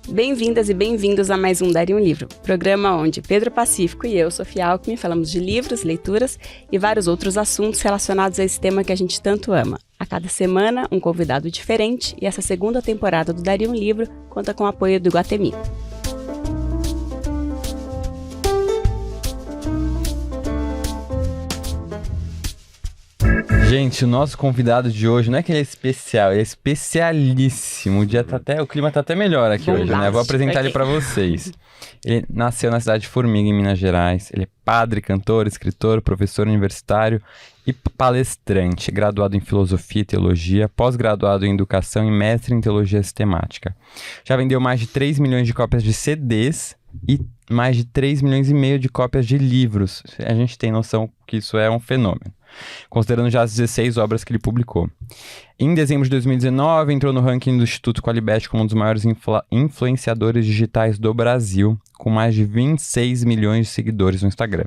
Bem-vindas e bem-vindos a mais um Daria um Livro, programa onde Pedro Pacífico e eu, Sofia Alckmin, falamos de livros, leituras e vários outros assuntos relacionados a esse tema que a gente tanto ama. A cada semana, um convidado diferente, e essa segunda temporada do Daria um Livro conta com o apoio do Iguatemi. Gente, o nosso convidado de hoje não é que ele é especial, ele é especialíssimo. O clima tá até melhor aqui hoje, né? Vou apresentar ele pra vocês. Ele nasceu na cidade de Formiga, em Minas Gerais. Ele é padre, cantor, escritor, professor universitário e palestrante, graduado em filosofia e teologia, pós-graduado em educação e mestre em teologia sistemática. Já vendeu mais de 3 milhões de cópias de CDs e mais de 3 milhões e meio de cópias de livros. A gente tem noção que isso é um fenômeno, considerando já as 16 obras que ele publicou. Em dezembro de 2019, entrou no ranking do Instituto Qualibet como um dos maiores influenciadores digitais do Brasil, com mais de 26 milhões de seguidores no Instagram.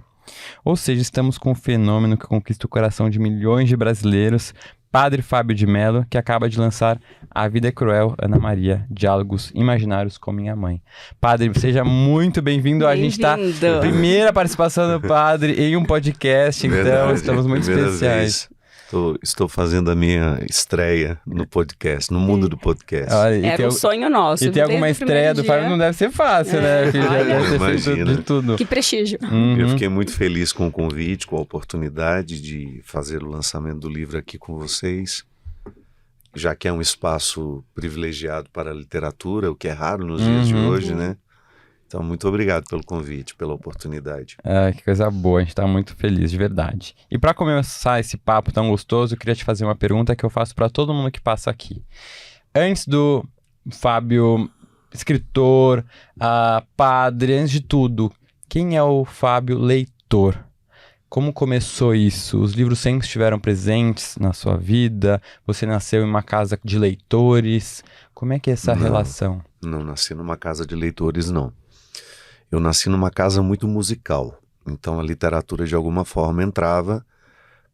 Ou seja, estamos com um fenômeno que conquista o coração de milhões de brasileiros, Padre Fábio de Mello, que acaba de lançar A Vida é Cruel, Ana Maria, Diálogos Imaginários com Minha Mãe. Padre, seja muito bem-vindo. A gente está primeira participação do Padre em um podcast, então estamos muito especiais. Estou fazendo a minha estreia no podcast, no mundo do podcast. Olha, era um sonho nosso. E ter alguma estreia do Fábio não deve ser fácil, né? Porque já deve ter feito de tudo. Que prestígio. Eu fiquei muito feliz com o convite, com a oportunidade de fazer o lançamento do livro aqui com vocês, já que é um espaço privilegiado para a literatura, o que é raro nos dias de hoje, né? Então, muito obrigado pelo convite, pela oportunidade. Que coisa boa, a gente está muito feliz, de verdade. E para começar esse papo tão gostoso, eu queria te fazer uma pergunta que eu faço para todo mundo que passa aqui. Antes do Fábio, escritor, padre, antes de tudo, quem é o Fábio leitor? Como começou isso? Os livros sempre estiveram presentes na sua vida? Você nasceu em uma casa de leitores? Como é que é essa relação? Não nasci numa casa de leitores, não. Eu nasci numa casa muito musical, então a literatura de alguma forma entrava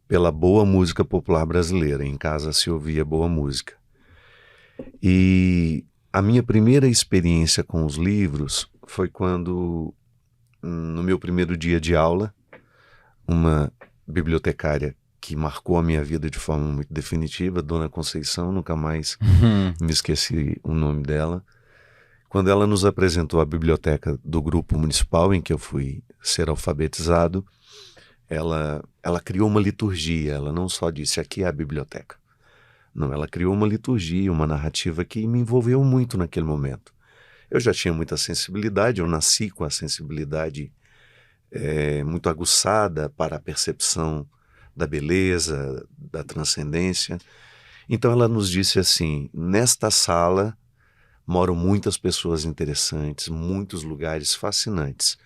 pela boa música popular brasileira, em casa se ouvia boa música. E a minha primeira experiência com os livros foi quando, no meu primeiro dia de aula, uma bibliotecária que marcou a minha vida de forma muito definitiva, Dona Conceição, nunca mais me esqueci o nome dela. Quando ela nos apresentou a biblioteca do grupo municipal em que eu fui ser alfabetizado, ela criou uma liturgia. Ela não só disse, aqui é a biblioteca. Não, ela criou uma liturgia, uma narrativa que me envolveu muito naquele momento. Eu já tinha muita sensibilidade, eu nasci com a sensibilidade muito aguçada para a percepção da beleza, da transcendência. Então ela nos disse assim, nesta sala moram muitas pessoas interessantes, muitos lugares fascinantes,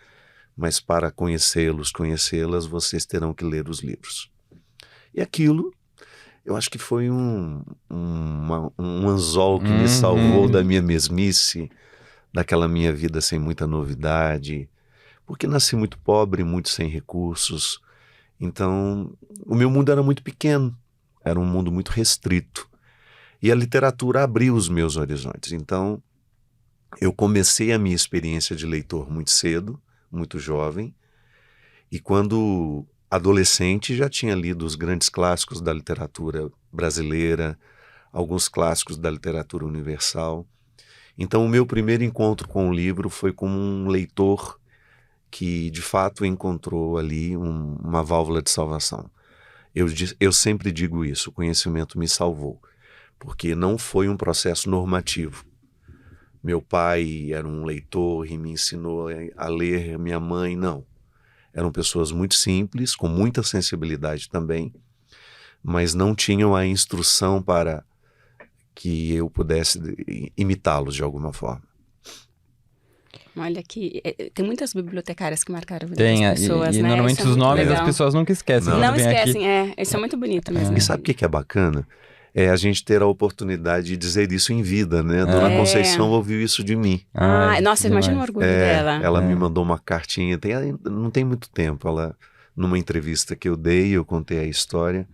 mas para conhecê-las, vocês terão que ler os livros. E aquilo, eu acho que foi um anzol que me salvou da minha mesmice, daquela minha vida sem muita novidade, porque nasci muito pobre, muito sem recursos. Então, o meu mundo era muito pequeno, era um mundo muito restrito. E a literatura abriu os meus horizontes. Então, eu comecei a minha experiência de leitor muito cedo, muito jovem, e quando adolescente já tinha lido os grandes clássicos da literatura brasileira, alguns clássicos da literatura universal. Então, o meu primeiro encontro com o livro foi como um leitor que, de fato, encontrou ali uma válvula de salvação. Eu sempre digo isso, o conhecimento me salvou. Porque não foi um processo normativo. Meu pai era um leitor e me ensinou a ler, minha mãe não. Eram pessoas muito simples, com muita sensibilidade também, mas não tinham a instrução para que eu pudesse imitá-los de alguma forma. Olha aqui, tem muitas bibliotecárias que marcaram a vida das pessoas, e né? normalmente os nomes das pessoas nunca esquecem. Não esquecem, isso é muito bonito mesmo. E sabe o que é bacana? É a gente ter a oportunidade de dizer isso em vida, né? Dona Conceição ouviu isso de mim. Nossa, imagina o orgulho dela. Ela me mandou uma cartinha, não tem muito tempo, numa entrevista que eu dei, eu contei a história,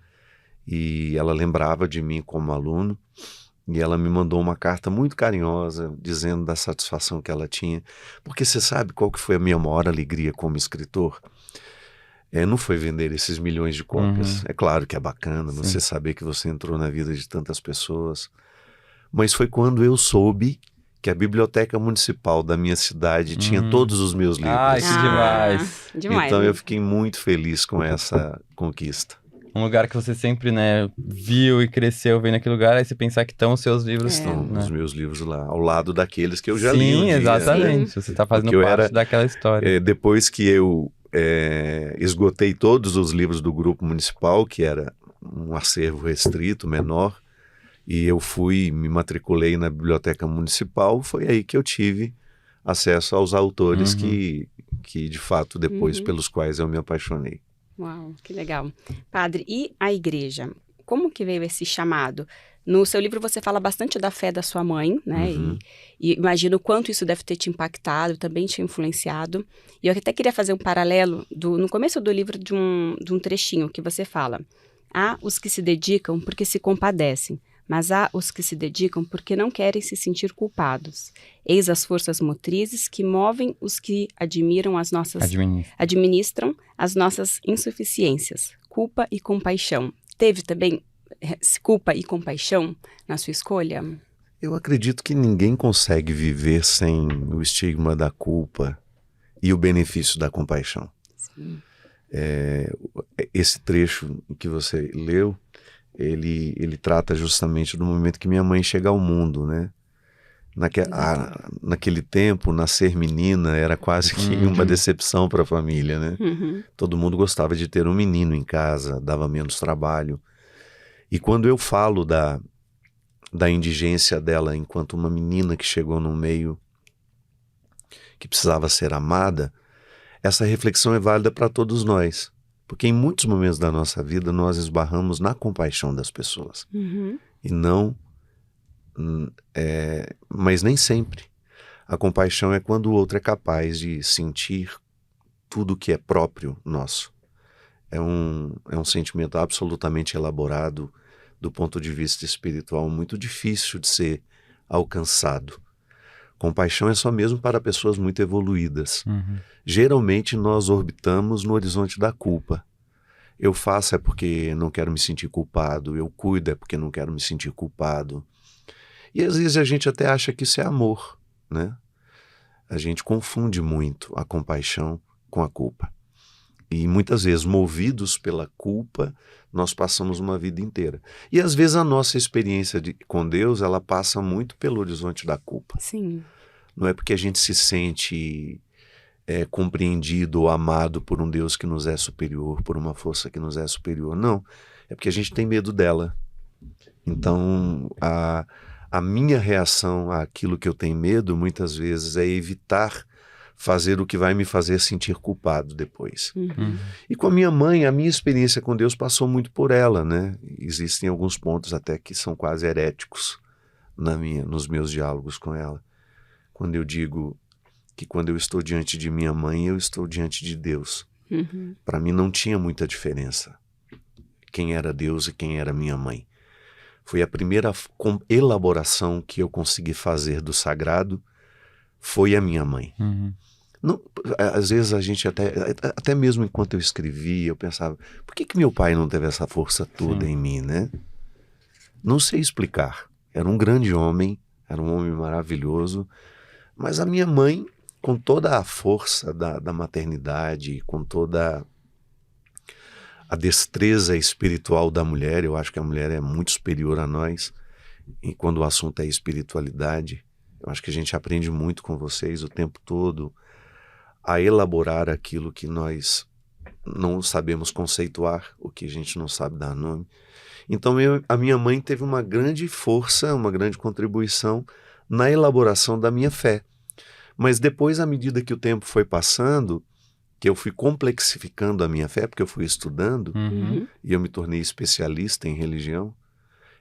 e ela lembrava de mim como aluno, E ela me mandou uma carta muito carinhosa, dizendo da satisfação que ela tinha. Porque você sabe qual que foi a minha maior alegria como escritor? Não foi vender esses milhões de cópias. É claro que é bacana você saber que você entrou na vida de tantas pessoas. Mas foi quando eu soube que a Biblioteca Municipal da minha cidade tinha todos os meus livros. Ai, que demais. Demais. Então eu fiquei muito feliz com essa conquista. Um lugar que você sempre, né, viu e cresceu vendo aquele lugar, aí você pensar que estão os seus livros. Estão os meus livros lá, ao lado daqueles que eu já Sim, li um dia. exatamente. Você está fazendo parte daquela história. Depois que eu esgotei todos os livros do Grupo Municipal, que era um acervo restrito, menor, e eu me matriculei na Biblioteca Municipal, foi aí que eu tive acesso aos autores que de fato, depois pelos quais eu me apaixonei. Uau, que legal. Padre, e a igreja? Como que veio esse chamado? No seu livro você fala bastante da fé da sua mãe, né? E imagino o quanto isso deve ter te impactado, também te influenciado. E eu até queria fazer um paralelo no começo do livro de um trechinho que você fala. Há os que se dedicam porque se compadecem, mas há os que se dedicam porque não querem se sentir culpados. Eis as forças motrizes que movem os que administram as nossas insuficiências. Culpa e compaixão. Teve também culpa e compaixão na sua escolha? Eu acredito que ninguém consegue viver sem o estigma da culpa e o benefício da compaixão. Sim. Esse trecho que você leu, ele trata justamente do momento que minha mãe chega ao mundo, né? Naquele tempo, nascer menina era quase que uma decepção para a família, né? Todo mundo gostava de ter um menino em casa, dava menos trabalho. E quando eu falo da indigência dela enquanto uma menina que chegou num meio que precisava ser amada, essa reflexão é válida para todos nós. Porque em muitos momentos da nossa vida nós esbarramos na compaixão das pessoas. E não... mas nem sempre. A compaixão é quando o outro é capaz de sentir tudo que é próprio nosso. É um sentimento absolutamente elaborado do ponto de vista espiritual, muito difícil de ser alcançado. Compaixão é só mesmo para pessoas muito evoluídas. Geralmente nós orbitamos no horizonte da culpa. Eu faço é porque não quero me sentir culpado, eu cuido é porque não quero me sentir culpado. E às vezes a gente até acha que isso é amor, né? A gente confunde muito a compaixão com a culpa. E muitas vezes, movidos pela culpa, nós passamos uma vida inteira. E às vezes a nossa experiência com Deus, ela passa muito pelo horizonte da culpa. Sim. Não é porque a gente se sente compreendido ou amado por um Deus que nos é superior, por uma força que nos é superior. Não, é porque a gente tem medo dela. Então, a minha reação àquilo que eu tenho medo, muitas vezes, é evitar fazer o que vai me fazer sentir culpado depois. E com a minha mãe, a minha experiência com Deus passou muito por ela, né? Existem alguns pontos até que são quase heréticos nos meus diálogos com ela. Quando eu digo que quando eu estou diante de minha mãe, eu estou diante de Deus. Para mim não tinha muita diferença quem era Deus e quem era minha mãe. Foi a primeira elaboração que eu consegui fazer do sagrado, foi a minha mãe. Não, às vezes a gente até mesmo enquanto eu escrevia, eu pensava, por que meu pai não teve essa força toda em mim, né? Não sei explicar. Era um grande homem, era um homem maravilhoso, mas a minha mãe, com toda a força da maternidade, com toda a destreza espiritual da mulher, eu acho que a mulher é muito superior a nós, e quando o assunto é espiritualidade, eu acho que a gente aprende muito com vocês o tempo todo a elaborar aquilo que nós não sabemos conceituar, o que a gente não sabe dar nome. Então a minha mãe teve uma grande força, uma grande contribuição na elaboração da minha fé. Mas depois, à medida que o tempo foi passando, que eu fui complexificando a minha fé, porque eu fui estudando, e eu me tornei especialista em religião,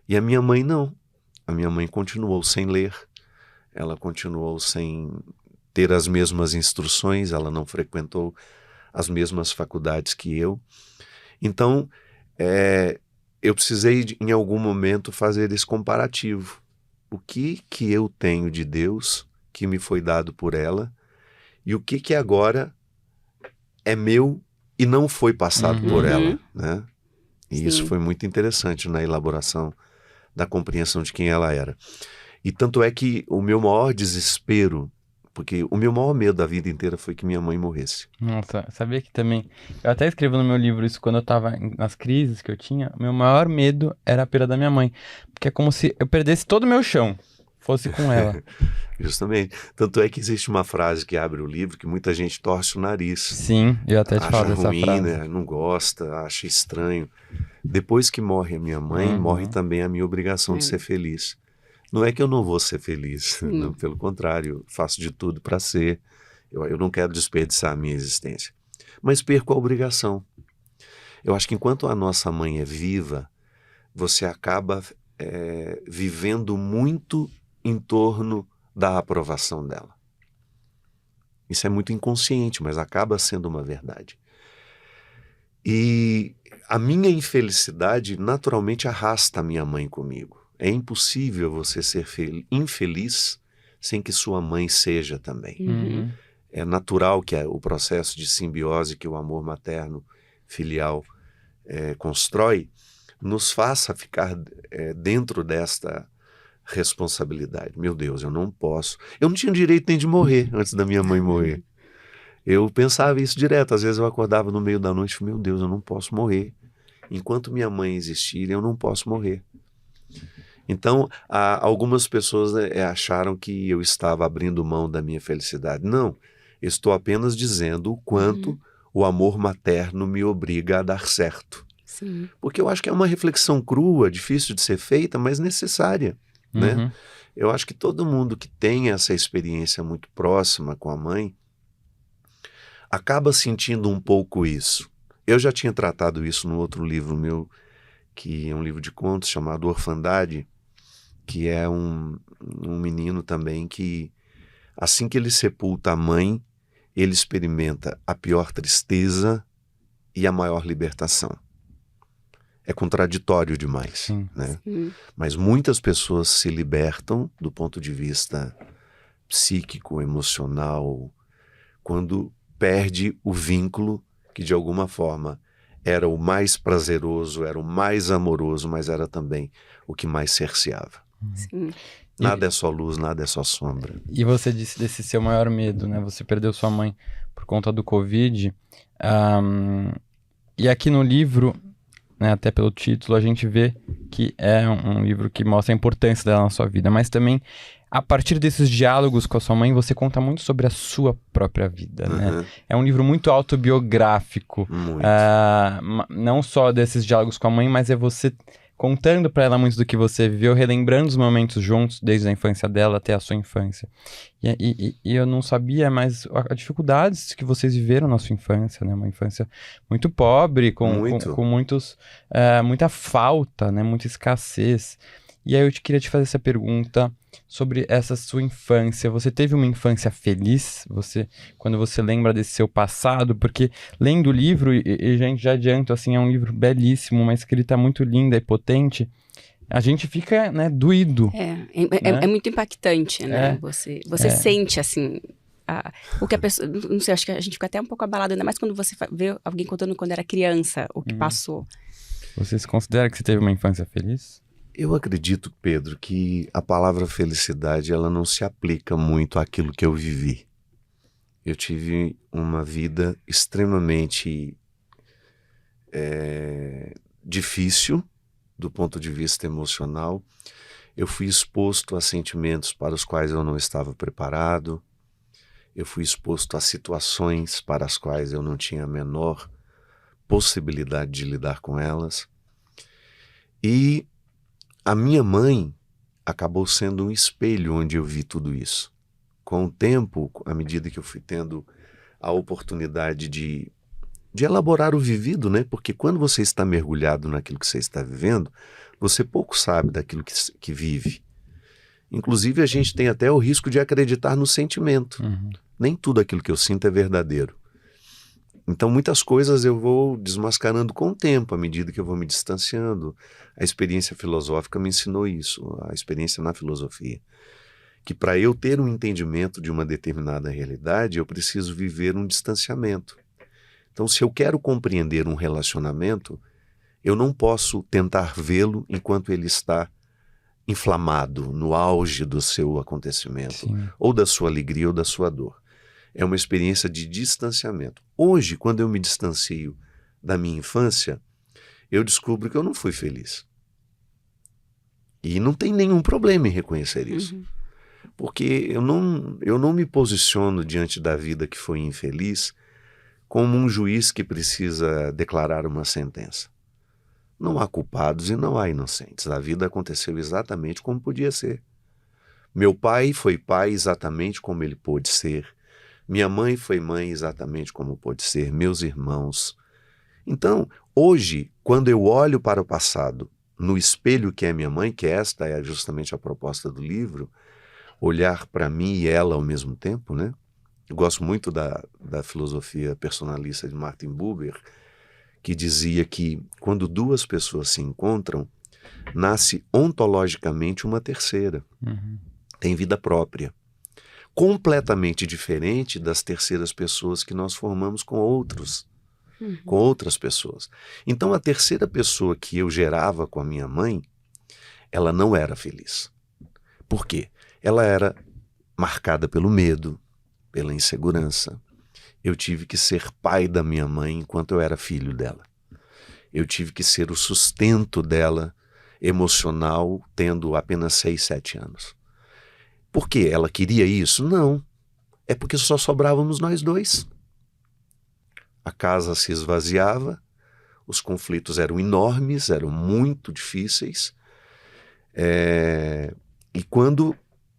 e a minha mãe não. A minha mãe continuou sem ler, ela continuou sem ter as mesmas instruções, ela não frequentou as mesmas faculdades que eu. Então, eu precisei, em algum momento, fazer esse comparativo. o que eu tenho de Deus que me foi dado por ela e o que agora é meu e não foi passado por ela, né? E Sim. isso foi muito interessante na elaboração da compreensão de quem ela era. E tanto é que o meu maior desespero, porque o meu maior medo da vida inteira foi que minha mãe morresse. Nossa, sabia que também... Eu até escrevo no meu livro isso quando eu tava nas crises que eu tinha. O meu maior medo era a perda da minha mãe. Porque é como se eu perdesse todo o meu chão, fosse com ela. Justamente. Tanto é que existe uma frase que abre o livro que muita gente torce o nariz. Sim, eu até te falo dessa ruim, frase. Né? Não gosta, acha estranho. Depois que morre a minha mãe, morre também a minha obrigação de ser feliz. Não é que eu não vou ser feliz, não, pelo contrário, faço de tudo para ser. Eu não quero desperdiçar a minha existência. Mas perco a obrigação. Eu acho que enquanto a nossa mãe é viva, você acaba vivendo muito em torno da aprovação dela. Isso é muito inconsciente, mas acaba sendo uma verdade. E a minha infelicidade naturalmente arrasta a minha mãe comigo. É impossível você ser infeliz sem que sua mãe seja também. É natural que o processo de simbiose que o amor materno filial constrói nos faça ficar dentro desta responsabilidade. Meu Deus, eu não posso. Eu não tinha direito nem de morrer antes da minha mãe morrer. Eu pensava isso direto. Às vezes eu acordava no meio da noite e falei, meu Deus, eu não posso morrer. Enquanto minha mãe existir, eu não posso morrer. Então, algumas pessoas acharam que eu estava abrindo mão da minha felicidade. Não, eu estou apenas dizendo o quanto o amor materno me obriga a dar certo. Sim. Porque eu acho que é uma reflexão crua, difícil de ser feita, mas necessária. Né? Eu acho que todo mundo que tem essa experiência muito próxima com a mãe acaba sentindo um pouco isso. Eu já tinha tratado isso no outro livro meu, que é um livro de contos chamado Orfandade, que é um menino também que, assim que ele sepulta a mãe, ele experimenta a pior tristeza e a maior libertação. É contraditório demais, né? Mas muitas pessoas se libertam do ponto de vista psíquico, emocional, quando perde o vínculo que de alguma forma era o mais prazeroso, era o mais amoroso, mas era também o que mais cerceava. Nada é só luz, nada é só sombra. E você disse desse seu maior medo, né? Você perdeu sua mãe por conta do Covid. E aqui no livro, né, até pelo título, a gente vê que é um livro que mostra a importância dela na sua vida, mas também, a partir desses diálogos com a sua mãe, você conta muito sobre a sua própria vida, né? É um livro muito autobiográfico. Muito. Não só desses diálogos com a mãe, mas é você contando para ela muito do que você viveu, relembrando os momentos juntos, desde a infância dela até a sua infância. E eu não sabia, mas as dificuldades que vocês viveram na sua infância, né? Uma infância muito pobre, com muita falta, né? Muita escassez. E aí eu queria te fazer essa pergunta sobre essa sua infância. Você teve uma infância feliz? Quando você lembra desse seu passado? Porque lendo o livro, e gente, já adianto, assim, é um livro belíssimo, uma escrita muito linda e potente. A gente fica, né, doído. É muito impactante, né? Você sente, assim, o que a pessoa... Não sei, acho que a gente fica até um pouco abalado, ainda mais quando você vê alguém contando quando era criança, o que passou. Você se considera que você teve uma infância feliz? Eu acredito, Pedro, que a palavra felicidade ela não se aplica muito àquilo que eu vivi. Eu tive uma vida extremamente difícil do ponto de vista emocional. Eu fui exposto a sentimentos para os quais eu não estava preparado. Eu fui exposto a situações para as quais eu não tinha a menor possibilidade de lidar com elas. E a minha mãe acabou sendo um espelho onde eu vi tudo isso. Com o tempo, à medida que eu fui tendo a oportunidade de elaborar o vivido, né? Porque quando você está mergulhado naquilo que você está vivendo, você pouco sabe daquilo que vive. Inclusive, a gente tem até o risco de acreditar no sentimento. Nem tudo aquilo que eu sinto é verdadeiro. Então, muitas coisas eu vou desmascarando com o tempo, à medida que eu vou me distanciando. A experiência filosófica me ensinou isso, a experiência na filosofia. Que para eu ter um entendimento de uma determinada realidade, eu preciso viver um distanciamento. Então, se eu quero compreender um relacionamento, eu não posso tentar vê-lo enquanto ele está inflamado, no auge do seu acontecimento, Sim. ou da sua alegria ou da sua dor. É uma experiência de distanciamento. Hoje, quando eu me distancio da minha infância, eu descubro que eu não fui feliz. E não tem nenhum problema em reconhecer isso. Uhum. Porque eu não me posiciono diante da vida que foi infeliz como um juiz que precisa declarar uma sentença. Não há culpados e não há inocentes. A vida aconteceu exatamente como podia ser. Meu pai foi pai exatamente como ele pôde ser. Minha mãe foi mãe exatamente como pôde ser. Meus irmãos. Então, hoje, quando eu olho para o passado, no espelho que é minha mãe, que esta é justamente a proposta do livro, olhar para mim e ela ao mesmo tempo, né? Eu gosto muito da filosofia personalista de Martin Buber, que dizia que quando duas pessoas se encontram, nasce ontologicamente uma terceira. Uhum. Tem vida própria. Completamente diferente das terceiras pessoas que nós formamos com outros, com outras pessoas. Então a terceira pessoa que eu gerava com a minha mãe, ela não era feliz. Por quê? Ela era marcada pelo medo, pela insegurança. Eu tive que ser pai da minha mãe enquanto eu era filho dela. Eu tive que ser o sustento dela emocional, tendo apenas 6, 7 anos. Por quê? Ela queria isso? Não. É porque só sobrávamos nós dois. A casa se esvaziava, os conflitos eram enormes, eram muito difíceis. E quando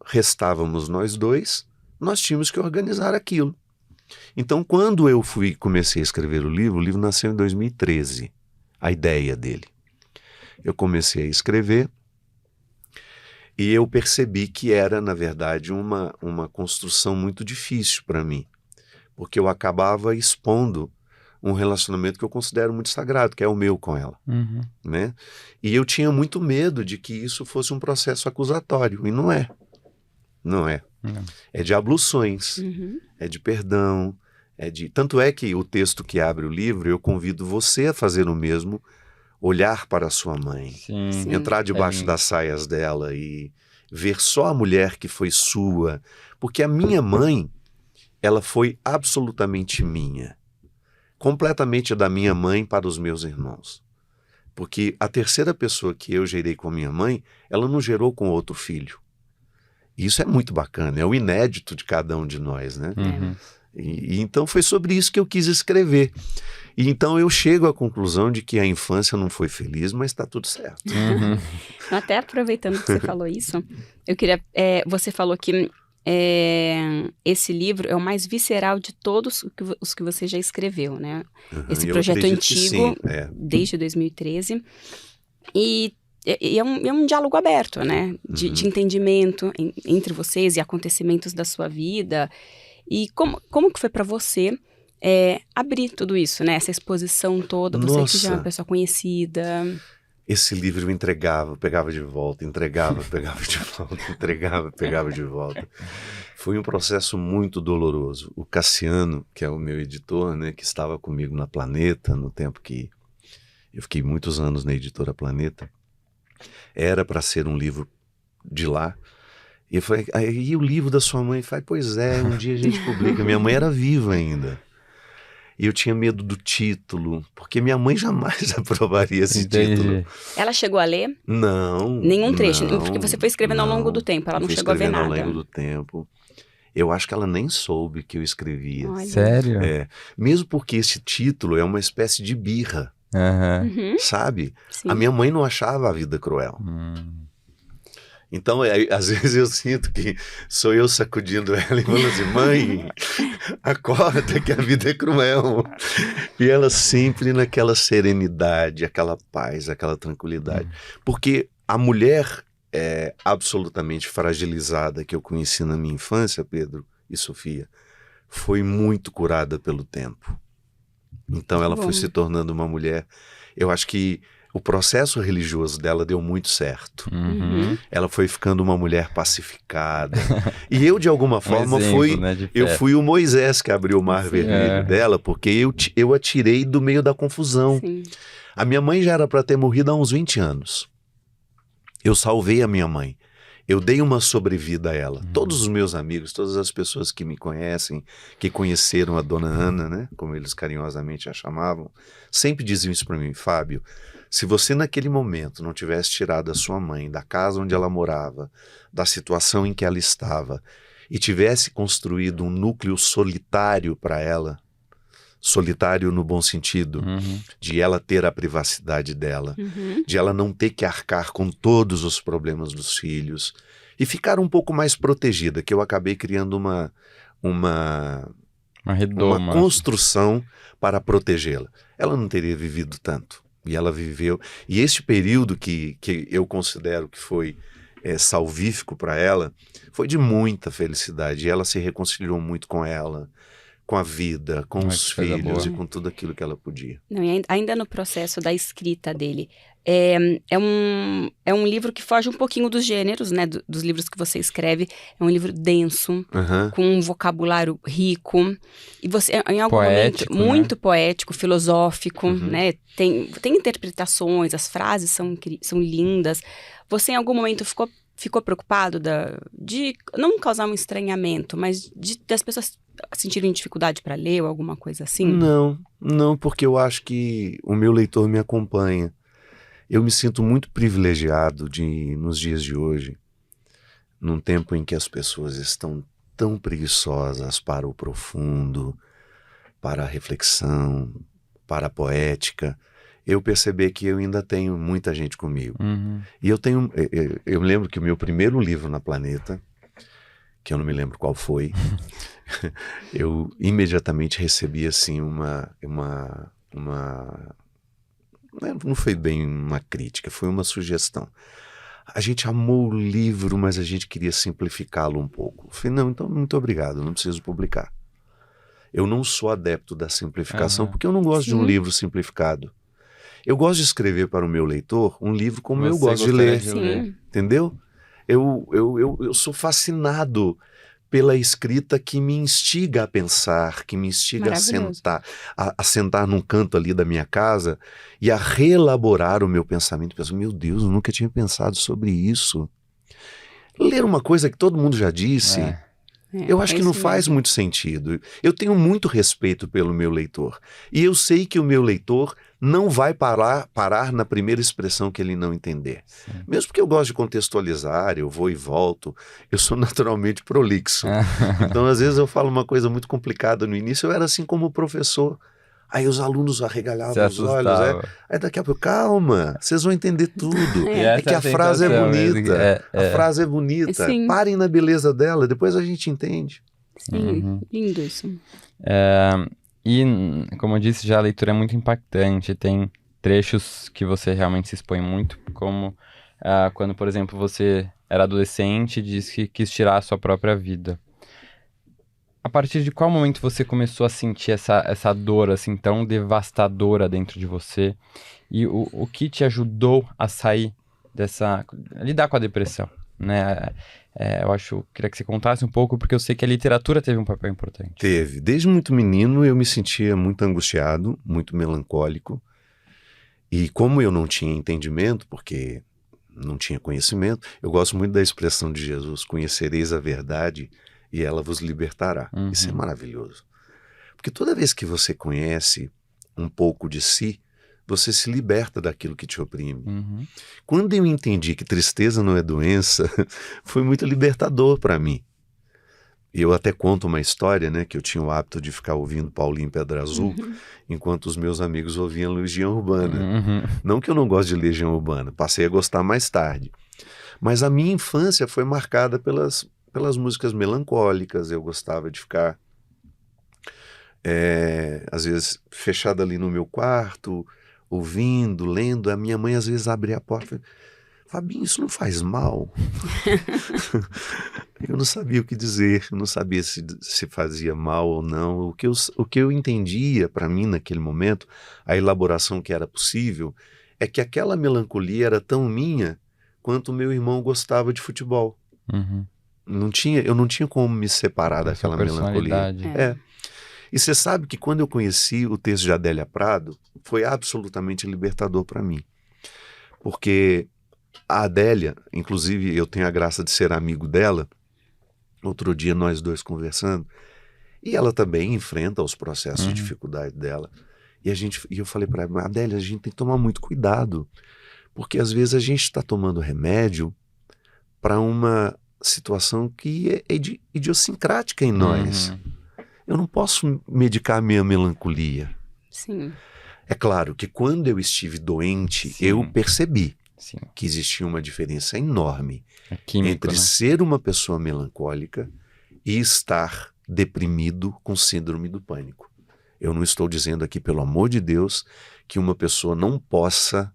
restávamos nós dois, nós tínhamos que organizar aquilo. Então, quando eu comecei a escrever o livro nasceu em 2013, a ideia dele. Eu comecei a escrever e eu percebi que era, na verdade, uma construção muito difícil para mim, porque eu acabava expondo um relacionamento que eu considero muito sagrado, que é o meu com ela. Uhum. Né? E eu tinha muito medo de que isso fosse um processo acusatório, e não é. Não é. Não. É de abluções, é de perdão, Tanto é que o texto que abre o livro, eu convido você a fazer o mesmo, olhar para a sua mãe, Sim. entrar debaixo das saias dela e ver só a mulher que foi sua, porque a minha mãe, ela foi absolutamente minha, completamente da minha mãe para os meus irmãos, porque a terceira pessoa que eu gerei com a minha mãe, ela não gerou com outro filho. Isso é muito bacana, é o inédito de cada um de nós, né? Uhum. E então foi sobre isso que eu quis escrever. E então eu chego à conclusão de que a infância não foi feliz, mas está tudo certo. Uhum. Até aproveitando que você falou isso, eu queria... você falou que esse livro é o mais visceral de todos os que você já escreveu, né? Esse projeto antigo, desde 2013. E é um diálogo aberto, né? De entendimento entre vocês e acontecimentos da sua vida. E como que foi para você abrir tudo isso, né? Essa exposição toda, você que já é uma pessoa conhecida. Esse livro eu entregava, pegava de volta, entregava, pegava de volta, entregava, pegava de volta. Foi um processo muito doloroso. O Cassiano, que é o meu editor, né, que estava comigo na Planeta, no tempo que eu fiquei muitos anos na editora Planeta, era para ser um livro de lá. E eu falei, aí o livro da sua mãe? Eu falei, pois é, um dia a gente publica. Minha mãe era viva ainda. E eu tinha medo do título, porque minha mãe jamais aprovaria esse título. Ela chegou a ler? Não. Nenhum trecho, porque você foi escrevendo ao longo do tempo, ela não chegou a ver nada. Ao longo do tempo. Eu acho que ela nem soube que eu escrevia. Olha. Sério? Mesmo porque esse título é uma espécie de birra, sabe? Sim. A minha mãe não achava a vida cruel. Então, às vezes eu sinto que sou eu sacudindo ela e falando assim, mãe, acorda que a vida é cruel. E ela sempre naquela serenidade, aquela paz, aquela tranquilidade. Porque a mulher absolutamente fragilizada que eu conheci na minha infância, Pedro e Sofia, foi muito curada pelo tempo. Então ela foi se tornando uma mulher. Eu acho que o processo religioso dela deu muito certo. Ela foi ficando uma mulher pacificada. E eu, de alguma forma, exemplo, né, de eu fé. fui o Moisés que abriu o mar vermelho dela, porque eu a tirei do meio da confusão. Sim. A minha mãe já era para ter morrido há uns 20 anos. Eu salvei a minha mãe. Eu dei uma sobrevida a ela. Todos os meus amigos, todas as pessoas que me conhecem, que conheceram a dona Ana, né, como eles carinhosamente a chamavam, sempre diziam isso para mim: Fábio, se você naquele momento não tivesse tirado a sua mãe da casa onde ela morava, da situação em que ela estava, e tivesse construído um núcleo solitário para ela, solitário no bom sentido, de ela ter a privacidade dela, de ela não ter que arcar com todos os problemas dos filhos e ficar um pouco mais protegida, que eu acabei criando uma redoma, construção para protegê-la. Ela não teria vivido tanto, e ela viveu. E este período que eu considero que foi salvífico para ela, foi de muita felicidade, e ela se reconciliou muito com ela, com a vida, com os filhos e com tudo aquilo que ela podia. Não, e ainda no processo da escrita dele, é um livro que foge um pouquinho dos gêneros, né, dos livros que você escreve. É um livro denso, com um vocabulário rico, e você, em algum poético, momento, muito poético, filosófico, né, tem interpretações, as frases são lindas. Você em algum momento ficou preocupado de não causar um estranhamento, mas das pessoas sentirem dificuldade para ler ou alguma coisa assim? Não, porque eu acho que o meu leitor me acompanha. Eu me sinto muito privilegiado nos dias de hoje, num tempo em que as pessoas estão tão preguiçosas para o profundo, para a reflexão, para a poética, eu perceber que eu ainda tenho muita gente comigo. E eu lembro que o meu primeiro livro na Planeta, que eu não me lembro qual foi, eu imediatamente recebi assim não foi bem uma crítica, foi uma sugestão. A gente amou o livro, mas a gente queria simplificá-lo um pouco. Eu falei: não, então muito obrigado, não preciso publicar. Eu não sou adepto da simplificação, porque eu não gosto de um livro simplificado. Eu gosto de escrever para o meu leitor um livro como eu gosto de ler. Entendeu? Eu sou fascinado pela escrita que me instiga a pensar, que me instiga a sentar num canto ali da minha casa e a reelaborar o meu pensamento. Penso: meu Deus, eu nunca tinha pensado sobre isso. Ler uma coisa que todo mundo já disse, eu acho que não faz muito sentido. Eu tenho muito respeito pelo meu leitor. E eu sei que o meu leitor não vai parar na primeira expressão que ele não entender. Mesmo porque eu gosto de contextualizar, eu vou e volto, eu sou naturalmente prolixo. Então, às vezes eu falo uma coisa muito complicada no início, eu era assim como professor. Aí os alunos arregalavam os olhos. Aí daqui a pouco: calma, vocês vão entender tudo. É que a frase é bonita. A frase é bonita. Parem na beleza dela, depois a gente entende. Sim, lindo isso. E, como eu disse, já a leitura é muito impactante. Tem trechos que você realmente se expõe muito, como quando, por exemplo, você era adolescente e disse que quis tirar a sua própria vida. A partir de qual momento você começou a sentir essa dor assim tão devastadora dentro de você? E o que te ajudou a sair a lidar com a depressão, né? Queria que você contasse um pouco, porque eu sei que a literatura teve um papel importante. Teve. Desde muito menino eu me sentia muito angustiado, muito melancólico. E como eu não tinha entendimento, porque não tinha conhecimento, eu gosto muito da expressão de Jesus: conhecereis a verdade e ela vos libertará. Isso é maravilhoso. Porque toda vez que você conhece um pouco de si, você se liberta daquilo que te oprime. Quando eu entendi que tristeza não é doença, foi muito libertador para mim. Eu até conto uma história, né, que eu tinha o hábito de ficar ouvindo Paulinho Pedra Azul, enquanto os meus amigos ouviam Legião Urbana. Não que eu não goste de Legião Urbana, passei a gostar mais tarde. Mas a minha infância foi marcada pelas músicas melancólicas. Eu gostava de ficar, às vezes, fechado ali no meu quarto, ouvindo, lendo. A minha mãe às vezes abria a porta e falava: Fabinho, isso não faz mal? Eu não sabia o que dizer, eu não sabia se fazia mal ou não. O que eu entendia para mim naquele momento, a elaboração que era possível, é que aquela melancolia era tão minha quanto o meu irmão gostava de futebol. Uhum. Eu não tinha como me separar daquela melancolia. E você sabe que quando eu conheci o texto de Adélia Prado, foi absolutamente libertador para mim. Porque a Adélia, inclusive eu tenho a graça de ser amigo dela, outro dia nós dois conversando, e ela também enfrenta os processos de dificuldade dela. E eu falei para ela, Adélia, a gente tem que tomar muito cuidado, porque às vezes a gente está tomando remédio para uma situação que é idiosincrática em nós. Eu não posso medicar a minha melancolia. Sim. É claro que quando eu estive doente, eu percebi que existia uma diferença enorme entre ser uma pessoa melancólica e estar deprimido com síndrome do pânico. Eu não estou dizendo aqui, pelo amor de Deus, que uma pessoa não possa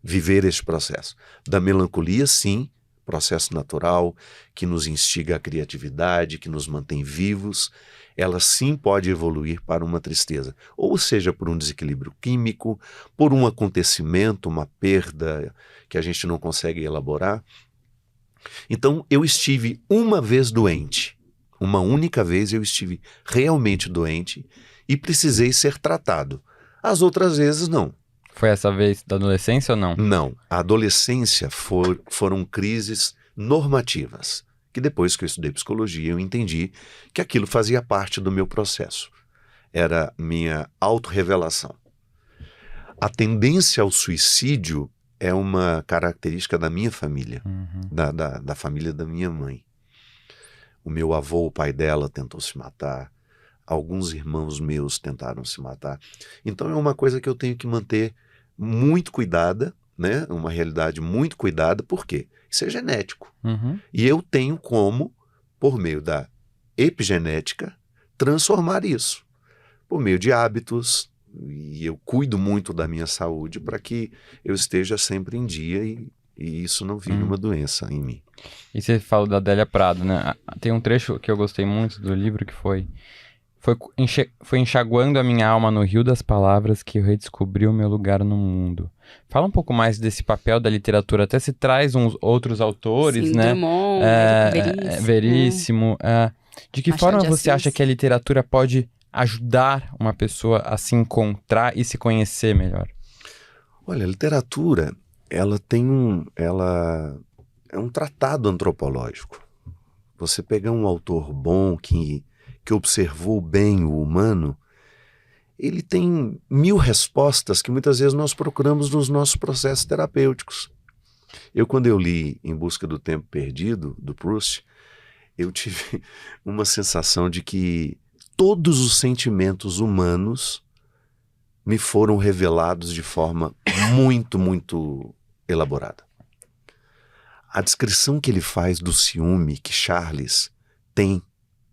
viver esse processo. Da melancolia, sim, processo natural, que nos instiga a criatividade, que nos mantém vivos, ela sim pode evoluir para uma tristeza. Ou seja, por um desequilíbrio químico, por um acontecimento, uma perda que a gente não consegue elaborar. Então, eu estive uma vez doente. Uma única vez eu estive realmente doente e precisei ser tratado. As outras vezes, não. Foi essa vez da adolescência ou não? Não. A adolescência foram crises normativas, que depois que eu estudei psicologia, eu entendi que aquilo fazia parte do meu processo. Era minha autorrevelação. A tendência ao suicídio é uma característica da minha família, da família da minha mãe. O meu avô, o pai dela, tentou se matar. Alguns irmãos meus tentaram se matar. Então é uma coisa que eu tenho que manter muito cuidada, né? Uma realidade muito cuidada, por quê? Isso é genético. E eu tenho como, por meio da epigenética, transformar isso. Por meio de hábitos, e eu cuido muito da minha saúde para que eu esteja sempre em dia e isso não vire uma doença em mim. E você falou da Adélia Prado, né? Tem um trecho que eu gostei muito do livro que foi enxaguando a minha alma no rio das palavras que eu redescobri o meu lugar no mundo. Fala um pouco mais desse papel da literatura. Até se traz uns outros autores, né? Drummond, Veríssimo. De que forma você acha que a literatura pode ajudar uma pessoa a se encontrar e se conhecer melhor? Olha, a literatura, ela é um tratado antropológico. Você pegar um autor bom que observou bem o humano, ele tem 1000 respostas que muitas vezes nós procuramos nos nossos processos terapêuticos. Quando eu li Em Busca do Tempo Perdido, do Proust, eu tive uma sensação de que todos os sentimentos humanos me foram revelados de forma muito, muito elaborada. A descrição que ele faz do ciúme que Charles tem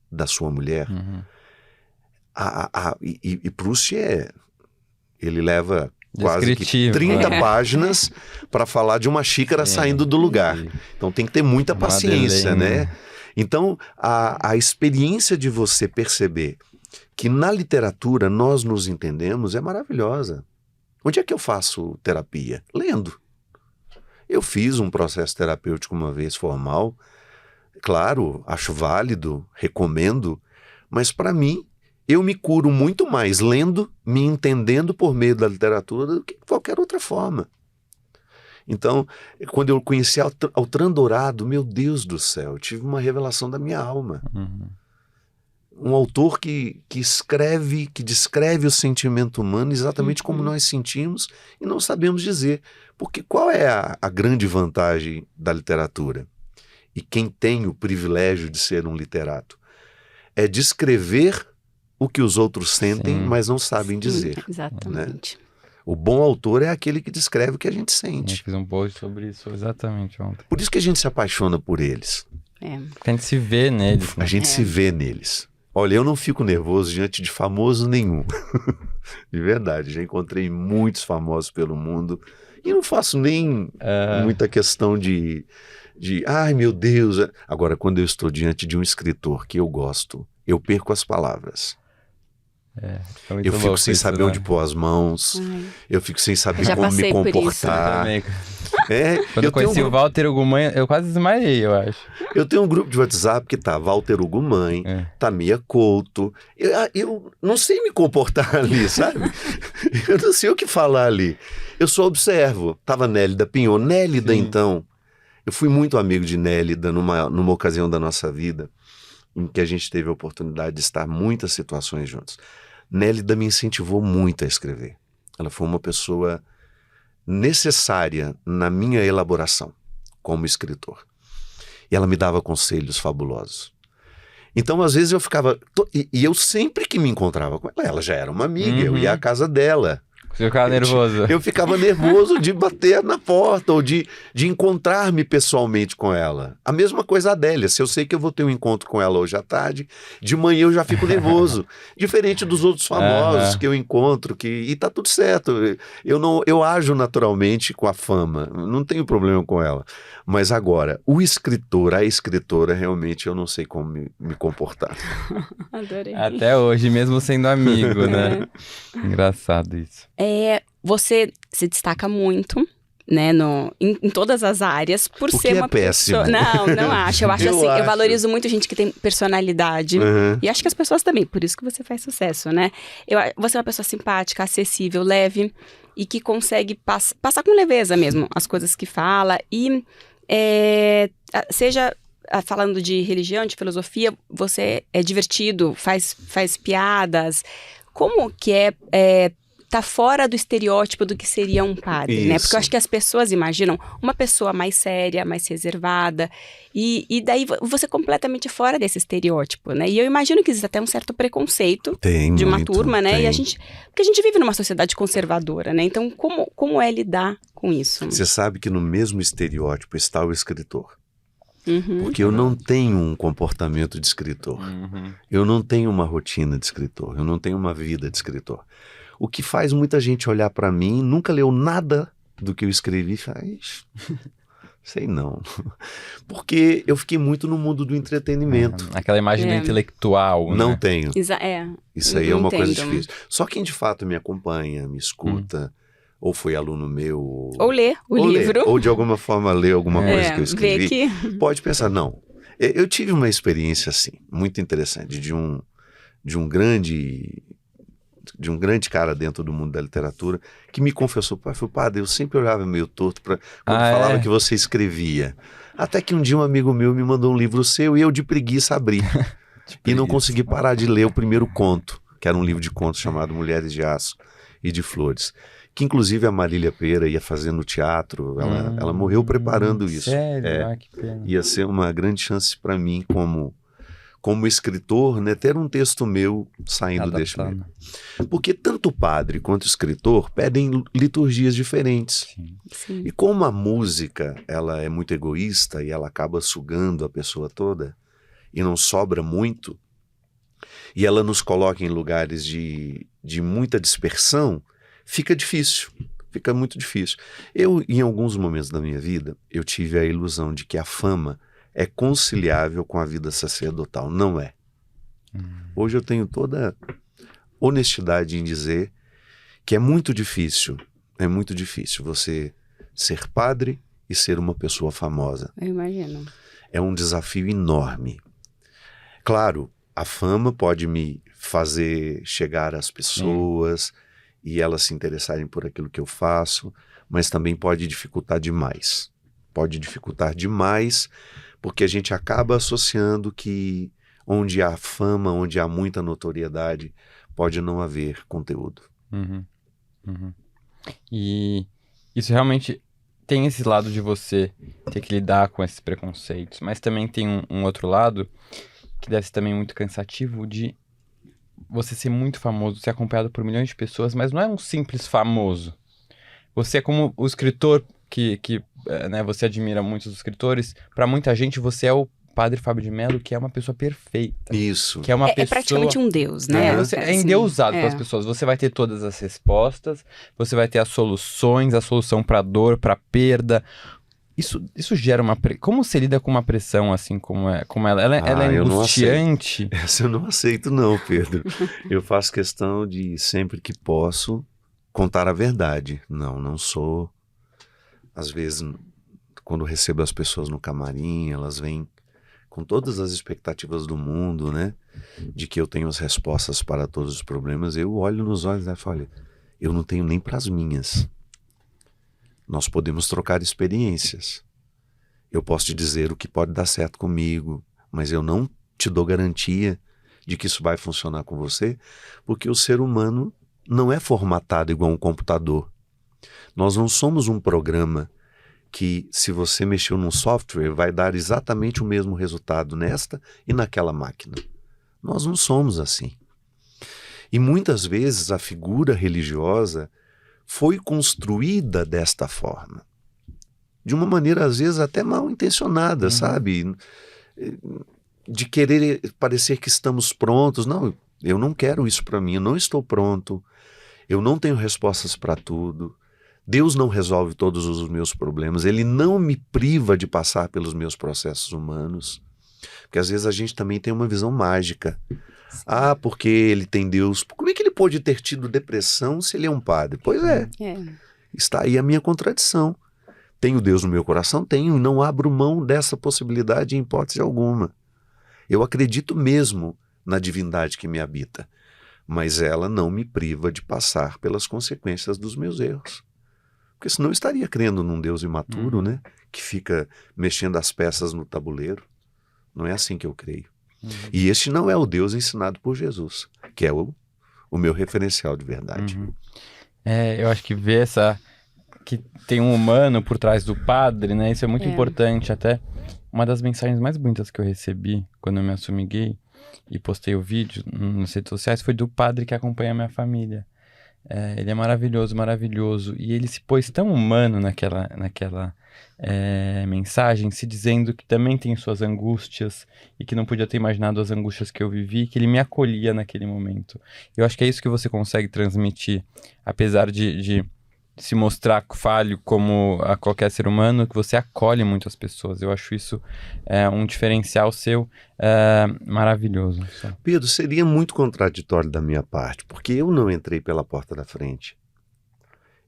da sua mulher, e Proust ele leva quase que 30 páginas para falar de uma xícara saindo do lugar. Então tem que ter muita paciência, né? Então a experiência de você perceber que na literatura nós nos entendemos é maravilhosa. Onde é que eu faço terapia? Lendo. Eu fiz um processo terapêutico uma vez formal. Claro, acho válido, recomendo, mas para mim, eu me curo muito mais lendo, me entendendo por meio da literatura do que de qualquer outra forma. Então, quando eu conheci Altran Dourado, meu Deus do céu, eu tive uma revelação da minha alma. Um autor que descreve o sentimento humano exatamente como nós sentimos e não sabemos dizer. Porque qual é a grande vantagem da literatura? E quem tem o privilégio de ser um literato? É descrever o que os outros sentem, mas não sabem dizer. Exatamente. Né? O bom autor é aquele que descreve o que a gente sente. Eu fiz um post sobre isso exatamente ontem. Por isso que a gente se apaixona por eles. A gente se vê neles. Né? A gente se vê neles. Olha, eu não fico nervoso diante de famoso nenhum. De verdade, já encontrei muitos famosos pelo mundo E não faço nem muita questão de, ai meu Deus. Agora, quando eu estou diante de um escritor que eu gosto, eu perco as palavras. Eu fico sem saber onde pôr as mãos, eu fico sem saber como me comportar. Quando eu conheci o Walter Ugumãe, eu quase desmaiei, eu acho. Eu tenho um grupo de WhatsApp que tá Walter Ugumãe, tá Mia Couto. Eu não sei me comportar ali, sabe? Eu não sei o que falar ali. Eu só observo. Tava Nélida Pinhon. Nélida, então. Eu fui muito amigo de Nélida numa ocasião da nossa vida em que a gente teve a oportunidade de estar muitas situações juntos. Nélida me incentivou muito a escrever. Ela foi uma pessoa necessária na minha elaboração como escritor. E ela me dava conselhos fabulosos. Então, às vezes eu ficava... E eu sempre que me encontrava com ela já era uma amiga, eu ia à casa dela. Você ficava nervoso. Eu ficava nervoso de bater na porta ou de encontrar-me pessoalmente com ela. A mesma coisa a Adélia. Se eu sei que eu vou ter um encontro com ela hoje à tarde, de manhã eu já fico nervoso. Diferente dos outros famosos que eu encontro, e tá tudo certo. Eu ajo naturalmente com a fama. Não tenho problema com ela. Mas agora, o escritor, a escritora, realmente eu não sei como me comportar. Adorei. Até hoje, mesmo sendo amigo, né? Engraçado isso. Você se destaca muito, né, em todas as áreas, por ser uma péssimo. pessoa... Não acho. Eu acho assim, eu valorizo muito gente que tem personalidade. E acho que as pessoas também, por isso que você faz sucesso, né? Você é uma pessoa simpática, acessível, leve, e que consegue passar com leveza mesmo as coisas que fala. E seja falando de religião, de filosofia, você é divertido, faz piadas. Como que tá fora do estereótipo do que seria um padre, né? Porque eu acho que as pessoas imaginam uma pessoa mais séria, mais reservada, e daí você completamente fora desse estereótipo, né? E eu imagino que existe até um certo preconceito de uma turma, né? E porque a gente vive numa sociedade conservadora, né? Então, como é lidar com isso? Você sabe que no mesmo estereótipo está o escritor. Porque eu não tenho um comportamento de escritor. Eu não tenho uma rotina de escritor. Eu não tenho uma vida de escritor. O que faz muita gente olhar para mim, nunca leu nada do que eu escrevi e faz... Sei não. Porque eu fiquei muito no mundo do entretenimento. Aquela imagem do intelectual, não né? tenho. Isso aí é uma coisa difícil. Só quem de fato me acompanha, me escuta, ou foi aluno meu... Ou lê o livro. Ou de alguma forma lê alguma coisa que eu escrevi. Pode pensar, não. Eu tive uma experiência assim, muito interessante, de um grande cara dentro do mundo da literatura que me confessou, padre, eu sempre olhava meio torto quando falava que você escrevia. Até que um dia um amigo meu me mandou um livro seu e eu de preguiça abri. E não consegui parar de ler o primeiro conto, que era um livro de contos chamado Mulheres de Aço e de Flores, que inclusive a Marília Pêra ia fazer no teatro. Ela morreu preparando isso. Sério? Que pena. Ia ser uma grande chance para mim como escritor, né, ter um texto meu saindo deste meio. Porque tanto o padre quanto o escritor pedem liturgias diferentes. Sim. E como a música ela é muito egoísta e ela acaba sugando a pessoa toda e não sobra muito, e ela nos coloca em lugares de muita dispersão, fica difícil. Fica muito difícil. Eu, em alguns momentos da minha vida, eu tive a ilusão de que a fama é conciliável com a vida sacerdotal. Não é. Hoje eu tenho toda honestidade em dizer que é muito difícil você ser padre e ser uma pessoa famosa. Eu imagino. É um desafio enorme. Claro, a fama pode me fazer chegar às pessoas e elas se interessarem por aquilo que eu faço, mas também pode dificultar demais. Porque a gente acaba associando que onde há fama, onde há muita notoriedade, pode não haver conteúdo. E isso realmente tem esse lado de você ter que lidar com esses preconceitos, mas também tem um outro lado que deve ser também muito cansativo de você ser muito famoso, ser acompanhado por milhões de pessoas, mas não é um simples famoso. Você é como o escritor que né, você admira muitos escritores, para muita gente você é o Padre Fábio de Mello, que é uma pessoa perfeita. Isso. Que é uma pessoa... É praticamente um deus, né? Você é endeusado pelas pessoas. Você vai ter todas as respostas, você vai ter as soluções, a solução para dor, para perda. Isso gera uma... Como você lida com uma pressão assim como ela? Ela é angustiante? Essa eu não aceito não, Pedro. Eu faço questão de, sempre que posso, contar a verdade. Não sou... Às vezes, quando recebo as pessoas no camarim, elas vêm com todas as expectativas do mundo, né? De que eu tenho as respostas para todos os problemas. Eu olho nos olhos e falo, olha, eu não tenho nem para as minhas. Nós podemos trocar experiências. Eu posso te dizer o que pode dar certo comigo, mas eu não te dou garantia de que isso vai funcionar com você, porque o ser humano não é formatado igual um computador. Nós não somos um programa que, se você mexeu num software, vai dar exatamente o mesmo resultado nesta e naquela máquina. Nós não somos assim. E muitas vezes a figura religiosa foi construída desta forma. De uma maneira, às vezes, até mal intencionada, sabe? De querer parecer que estamos prontos. Não, eu não quero isso para mim, eu não estou pronto, eu não tenho respostas para tudo. Deus não resolve todos os meus problemas, Ele não me priva de passar pelos meus processos humanos. Porque às vezes a gente também tem uma visão mágica. Ah, porque ele tem Deus. Como é que ele pode ter tido depressão se ele é um padre? Pois é. Está aí a minha contradição. Tenho Deus no meu coração? Tenho, e não abro mão dessa possibilidade em hipótese alguma. Eu acredito mesmo na divindade que me habita, mas ela não me priva de passar pelas consequências dos meus erros. Porque senão eu estaria crendo num Deus imaturo, né? Que fica mexendo as peças no tabuleiro. Não é assim que eu creio. E este não é o Deus ensinado por Jesus, que é o meu referencial de verdade. Eu acho que ver que tem um humano por trás do padre, né? Isso é muito importante. Até uma das mensagens mais bonitas que eu recebi quando eu me assumi gay e postei o vídeo nas redes sociais foi do padre que acompanha a minha família. Ele é maravilhoso, maravilhoso. E ele se pôs tão humano naquela mensagem, se dizendo que também tem suas angústias e que não podia ter imaginado as angústias que eu vivi, que ele me acolhia naquele momento. Eu acho que é isso que você consegue transmitir, apesar de se mostrar falho como a qualquer ser humano, que você acolhe muitas pessoas. Eu acho isso um diferencial seu maravilhoso. Pedro, seria muito contraditório da minha parte, porque eu não entrei pela porta da frente.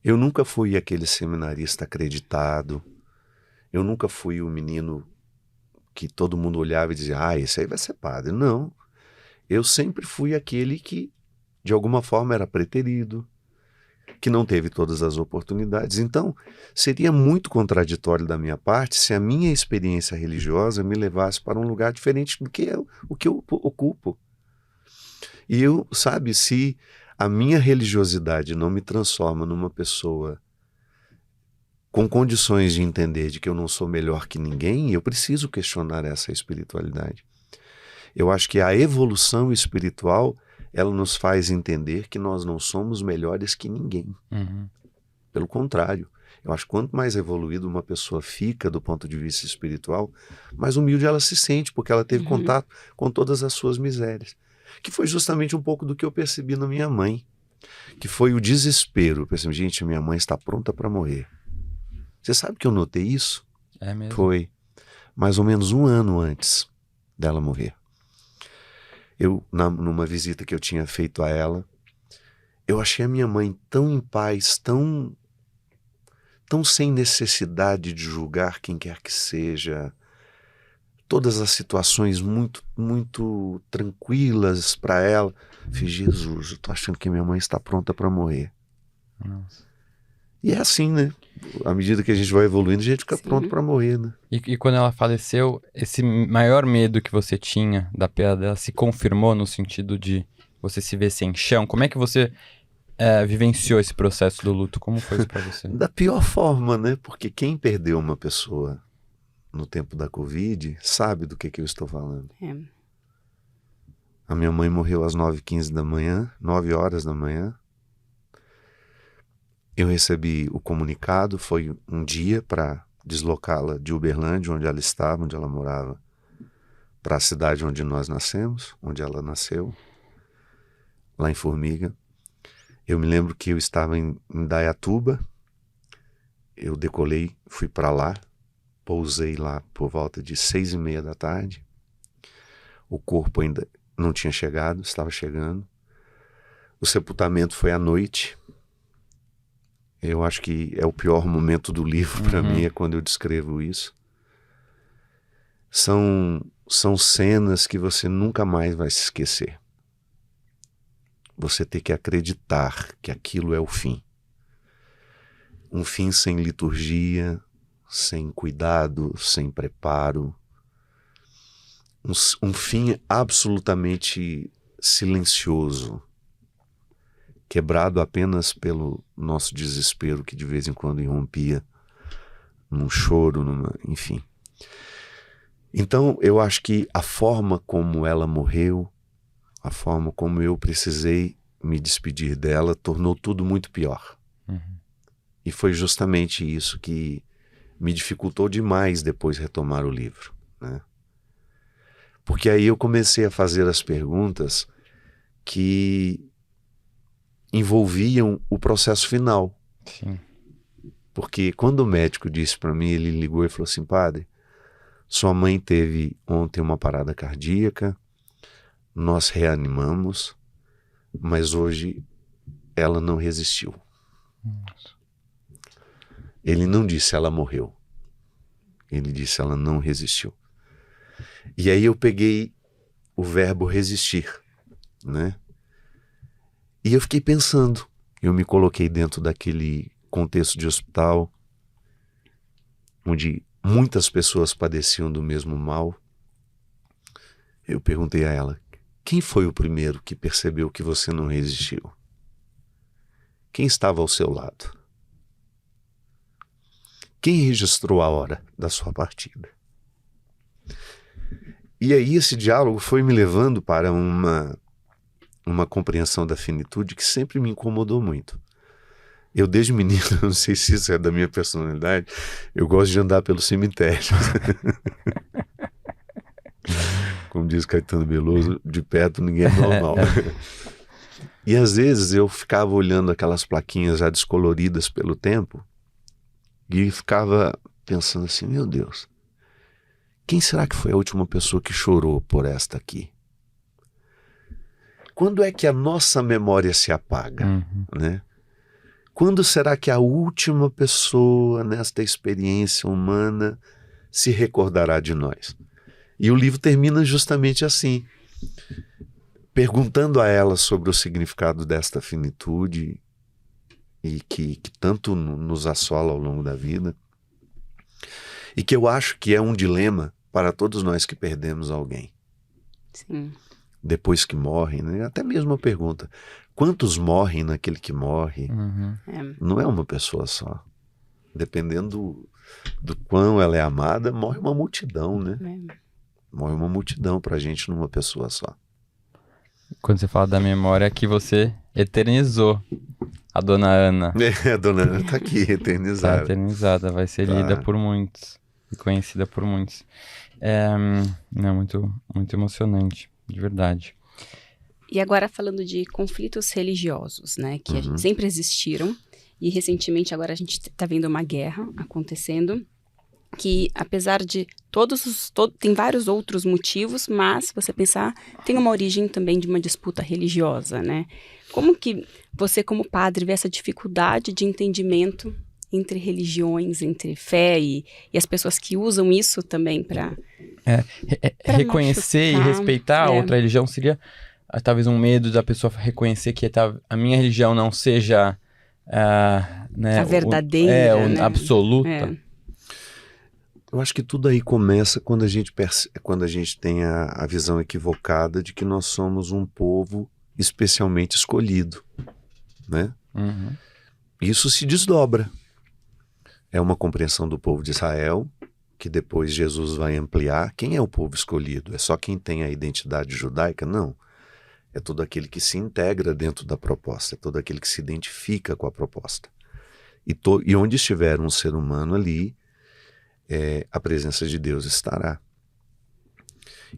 Eu nunca fui aquele seminarista acreditado. Eu nunca fui o menino que todo mundo olhava e dizia, esse aí vai ser padre. Não. Eu sempre fui aquele que, de alguma forma, era preterido, que não teve todas as oportunidades. Então, seria muito contraditório da minha parte se a minha experiência religiosa me levasse para um lugar diferente do que o que eu ocupo. E eu, se a minha religiosidade não me transforma numa pessoa com condições de entender de que eu não sou melhor que ninguém, eu preciso questionar essa espiritualidade. Eu acho que a evolução espiritual, ela nos faz entender que nós não somos melhores que ninguém. Pelo contrário, eu acho que quanto mais evoluída uma pessoa fica do ponto de vista espiritual, mais humilde ela se sente, porque ela teve contato com todas as suas misérias. Que foi justamente um pouco do que eu percebi na minha mãe, que foi o desespero. Eu percebi, gente, minha mãe está pronta para morrer. Você sabe que eu notei isso? É mesmo? Foi mais ou menos 1 ano antes dela morrer. Numa visita que eu tinha feito a ela, eu achei a minha mãe tão em paz, tão sem necessidade de julgar quem quer que seja, todas as situações muito, muito tranquilas para ela. Falei, Jesus, eu tô achando que minha mãe está pronta para morrer. Nossa. E é assim, né? À medida que a gente vai evoluindo, a gente fica pronto para morrer, né? E quando ela faleceu, esse maior medo que você tinha da perda dela se confirmou no sentido de você se ver sem chão? Como é que você vivenciou esse processo do luto? Como foi isso para você? Da pior forma, né? Porque quem perdeu uma pessoa no tempo da Covid sabe do que eu estou falando. A minha mãe morreu às 9h15 da manhã, 9 horas da manhã. Eu recebi o comunicado, foi um dia para deslocá-la de Uberlândia, onde ela estava, onde ela morava, para a cidade onde nós nascemos, onde ela nasceu, lá em Formiga. Eu me lembro que eu estava em Indaiatuba, eu decolei, fui para lá, pousei lá por volta de 6:30 da tarde. O corpo ainda não tinha chegado, estava chegando. O sepultamento foi à noite. Eu acho que é o pior momento do livro para mim, é quando eu descrevo isso. São cenas que você nunca mais vai se esquecer. Você tem que acreditar que aquilo é o fim. Um fim sem liturgia, sem cuidado, sem preparo. Um fim absolutamente silencioso, quebrado apenas pelo nosso desespero, que de vez em quando irrompia num choro, enfim. Então, eu acho que a forma como ela morreu, a forma como eu precisei me despedir dela, tornou tudo muito pior. E foi justamente isso que me dificultou demais depois retomar o livro, né? Porque aí eu comecei a fazer as perguntas que envolviam o processo final. Sim. Porque quando o médico disse para mim, ele ligou e falou assim: padre, sua mãe teve ontem uma parada cardíaca, nós reanimamos, mas hoje ela não resistiu. Nossa. Ele não disse ela morreu, ele disse ela não resistiu. E aí eu peguei o verbo resistir, né? E eu fiquei pensando, eu me coloquei dentro daquele contexto de hospital, onde muitas pessoas padeciam do mesmo mal. Eu perguntei a ela: quem foi o primeiro que percebeu que você não resistiu? Quem estava ao seu lado? Quem registrou a hora da sua partida? E aí esse diálogo foi me levando para uma compreensão da finitude que sempre me incomodou muito. Eu desde menino, não sei se isso é da minha personalidade, eu gosto de andar pelo cemitério. Como diz Caetano Veloso, de perto ninguém é normal. E às vezes eu ficava olhando aquelas plaquinhas já descoloridas pelo tempo e ficava pensando assim: meu Deus, quem será que foi a última pessoa que chorou por esta aqui? Quando é que a nossa memória se apaga, né? Quando será que a última pessoa nesta experiência humana se recordará de nós? E o livro termina justamente assim, perguntando a ela sobre o significado desta finitude e que tanto nos assola ao longo da vida, e que eu acho que é um dilema para todos nós que perdemos alguém. Sim. Depois que morrem, né? Até mesmo a pergunta: quantos morrem naquele que morre? Não é uma pessoa só. Dependendo do quão ela é amada, morre uma multidão, né? Morre uma multidão pra gente numa pessoa só. Quando você fala da memória, que você eternizou a Dona Ana. A Dona Ana tá aqui, eternizada. Tá eternizada, vai ser lida por muitos e conhecida por muitos. Muito, muito emocionante, de verdade. E agora falando de conflitos religiosos, né, que sempre existiram, e recentemente agora a gente está vendo uma guerra acontecendo, que apesar de tem vários outros motivos, mas se você pensar, tem uma origem também de uma disputa religiosa, né? Como que você, como padre, vê essa dificuldade de entendimento entre religiões, entre fé e as pessoas que usam isso também para reconhecer machucar, e respeitar a outra religião seria talvez um medo da pessoa reconhecer que a minha religião não seja a verdadeira, né? Absoluta. Eu acho que tudo aí começa quando a gente tem a visão equivocada de que nós somos um povo especialmente escolhido, né? Isso se desdobra. É uma compreensão do povo de Israel, que depois Jesus vai ampliar. Quem é o povo escolhido? É só quem tem a identidade judaica? Não. É todo aquele que se integra dentro da proposta, é todo aquele que se identifica com a proposta. E onde estiver um ser humano ali, a presença de Deus estará.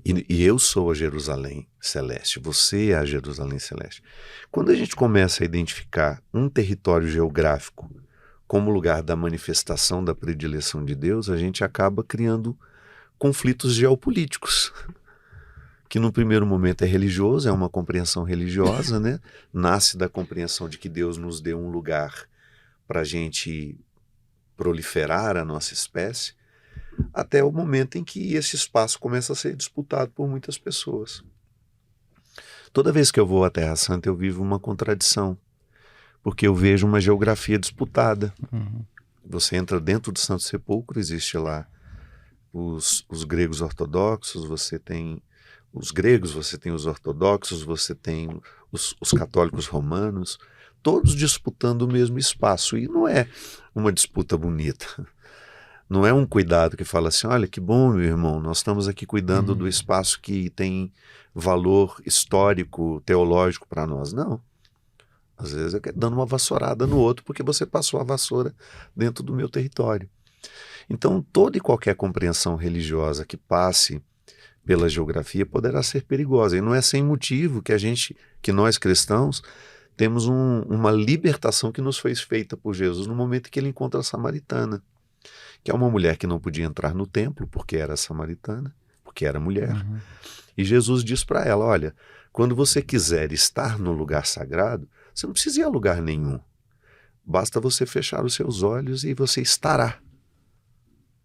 E eu sou a Jerusalém Celeste, você é a Jerusalém Celeste. Quando a gente começa a identificar um território geográfico como lugar da manifestação da predileção de Deus, a gente acaba criando conflitos geopolíticos, que no primeiro momento é religioso, é uma compreensão religiosa, né? Nasce da compreensão de que Deus nos deu um lugar para a gente proliferar a nossa espécie, até o momento em que esse espaço começa a ser disputado por muitas pessoas. Toda vez que eu vou à Terra Santa, eu vivo uma contradição, porque eu vejo uma geografia disputada. Você entra dentro do Santo Sepulcro, existe lá os gregos ortodoxos, você tem os gregos, você tem os ortodoxos, você tem os católicos romanos, todos disputando o mesmo espaço. E não é uma disputa bonita. Não é um cuidado que fala assim, olha que bom, meu irmão, nós estamos aqui cuidando do espaço que tem valor histórico, teológico para nós. Não. Às vezes é dando uma vassourada no outro porque você passou a vassoura dentro do meu território. Então, toda e qualquer compreensão religiosa que passe pela geografia poderá ser perigosa. E não é sem motivo que nós cristãos temos uma libertação que nos foi feita por Jesus no momento em que ele encontra a samaritana, que é uma mulher que não podia entrar no templo porque era samaritana, porque era mulher. E Jesus diz para ela, olha, quando você quiser estar no lugar sagrado, você não precisa ir a lugar nenhum. Basta você fechar os seus olhos e você estará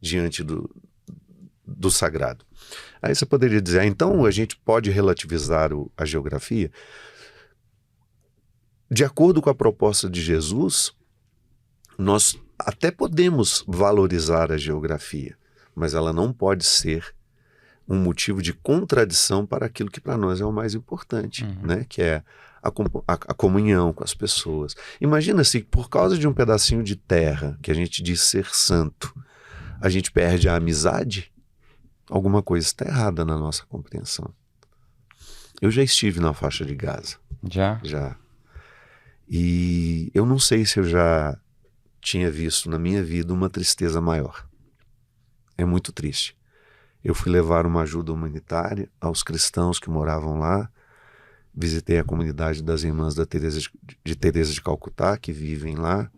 diante do sagrado. Aí você poderia dizer, então a gente pode relativizar a geografia? De acordo com a proposta de Jesus, nós até podemos valorizar a geografia, mas ela não pode ser um motivo de contradição para aquilo que para nós é o mais importante, né? Que é a comunhão com as pessoas. Imagina se por causa de um pedacinho de terra que a gente diz ser santo, a gente perde a amizade, alguma coisa está errada na nossa compreensão. Eu já estive na faixa de Gaza. Já. E eu não sei se eu já tinha visto na minha vida uma tristeza maior. É muito triste. Eu fui levar uma ajuda humanitária aos cristãos que moravam lá, visitei a comunidade das irmãs de Teresa de Calcutá, que vivem lá,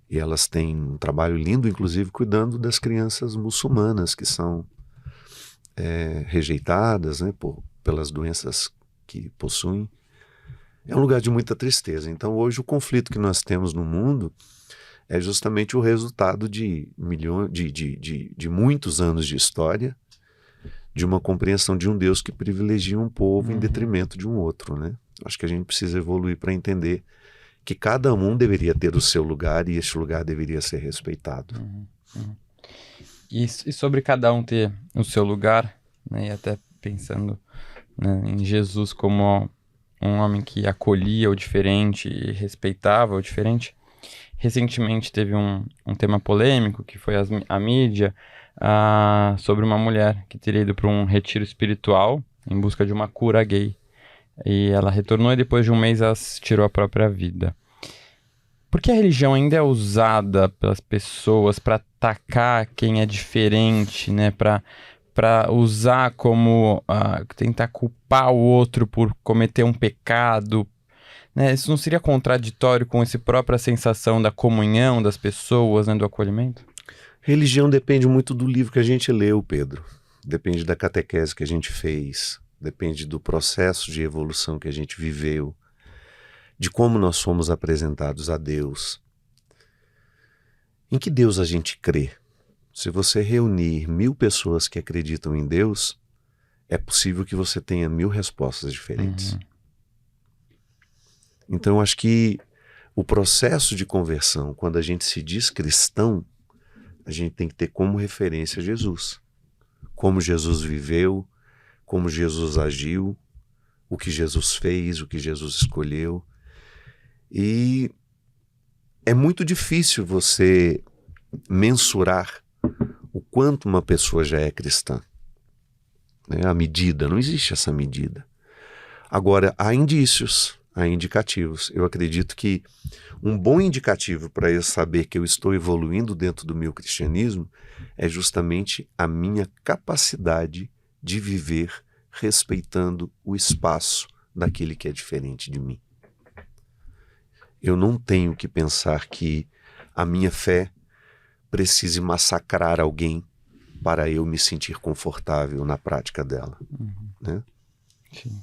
e elas têm um trabalho lindo, inclusive, cuidando das crianças muçulmanas que são rejeitadas, né, pelas doenças que possuem. É um lugar de muita tristeza. Então, hoje, o conflito que nós temos no mundo é justamente o resultado de muitos anos de história, de uma compreensão de um Deus que privilegia um povo em detrimento de um outro, né? Acho que a gente precisa evoluir para entender que cada um deveria ter o seu lugar e esse lugar deveria ser respeitado. E sobre cada um ter o seu lugar, né, e até pensando, né, em Jesus como um homem que acolhia o diferente e respeitava o diferente. Recentemente teve um tema polêmico, que foi a mídia, sobre uma mulher que teria ido para um retiro espiritual em busca de uma cura gay. E ela retornou e depois de um mês ela tirou a própria vida. Por que a religião ainda é usada pelas pessoas para atacar quem é diferente, né? Para usar como tentar culpar o outro por cometer um pecado, né? Isso não seria contraditório com essa própria sensação da comunhão das pessoas, né? Do acolhimento? Religião depende muito do livro que a gente leu, Pedro. Depende da catequese que a gente fez, depende do processo de evolução que a gente viveu, de como nós fomos apresentados a Deus. Em que Deus a gente crê? Se você reunir 1000 pessoas que acreditam em Deus, é possível que você tenha 1000 respostas diferentes. Então, eu acho que o processo de conversão, quando a gente se diz cristão, a gente tem que ter como referência Jesus. Como Jesus viveu, como Jesus agiu, o que Jesus fez, o que Jesus escolheu. E é muito difícil você mensurar o quanto uma pessoa já é cristã. A medida, não existe essa medida. Agora, há indícios, há indicativos. Eu acredito que um bom indicativo para eu saber que eu estou evoluindo dentro do meu cristianismo é justamente a minha capacidade de viver respeitando o espaço daquele que é diferente de mim. Eu não tenho que pensar que a minha fé precise massacrar alguém para eu me sentir confortável na prática dela. Né? Sim.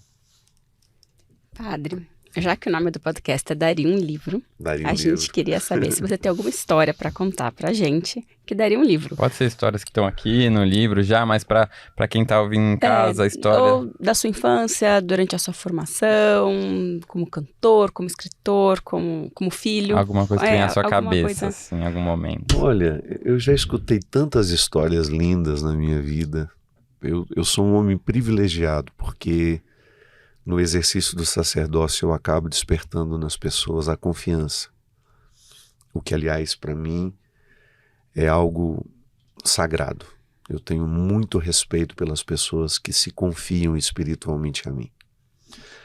Padre, já que o nome do podcast é Daria um Livro, a gente queria saber se você tem alguma história para contar pra gente que daria um livro. Pode ser histórias que estão aqui no livro já, mas para quem tá ouvindo em casa, a história... Ou da sua infância, durante a sua formação, como cantor, como escritor, como filho. Alguma coisa que vem à sua cabeça, coisa... assim, em algum momento. Olha, eu já escutei tantas histórias lindas na minha vida. Eu sou um homem privilegiado, porque no exercício do sacerdócio eu acabo despertando nas pessoas a confiança. O que, aliás, para mim é algo sagrado. Eu tenho muito respeito pelas pessoas que se confiam espiritualmente a mim.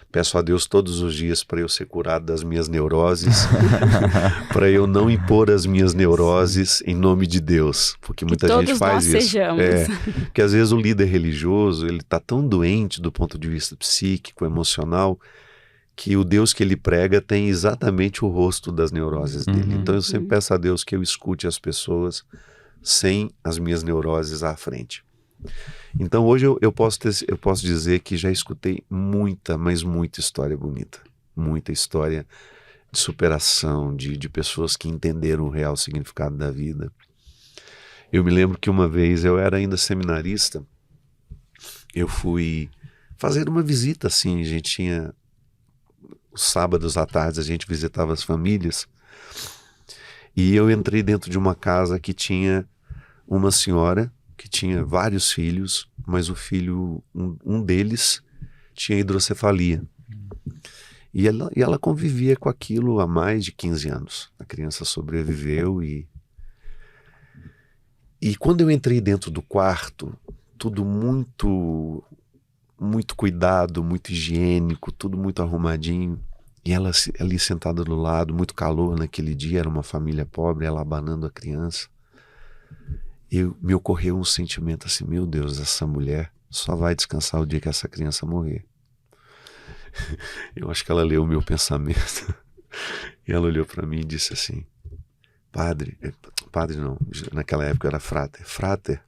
Peço a Deus todos os dias para eu ser curado das minhas neuroses, para eu não impor as minhas neuroses em nome de Deus, porque muita gente faz isso. Sejamos. Porque às vezes o líder religioso, ele está tão doente do ponto de vista psíquico, emocional, que o Deus que ele prega tem exatamente o rosto das neuroses dele. Então eu sempre peço a Deus que eu escute as pessoas sem as minhas neuroses à frente. Então hoje eu posso dizer que já escutei muita, mas muita história bonita. Muita história de superação, de pessoas que entenderam o real significado da vida. Eu me lembro que uma vez, eu era ainda seminarista, eu fui fazer uma visita assim, a gente tinha... Os sábados à tarde a gente visitava as famílias e eu entrei dentro de uma casa que tinha uma senhora que tinha vários filhos, mas o filho, um deles tinha hidrocefalia. E ela convivia com aquilo há mais de 15 anos. A criança sobreviveu e quando eu entrei dentro do quarto, tudo muito cuidado, muito higiênico, tudo muito arrumadinho. E ela ali sentada do lado, muito calor naquele dia, era uma família pobre, ela abanando a criança. Me ocorreu um sentimento assim, meu Deus, essa mulher só vai descansar o dia que essa criança morrer. Eu acho que ela leu o meu pensamento. E ela olhou para mim e disse assim, padre não, naquela época era frater,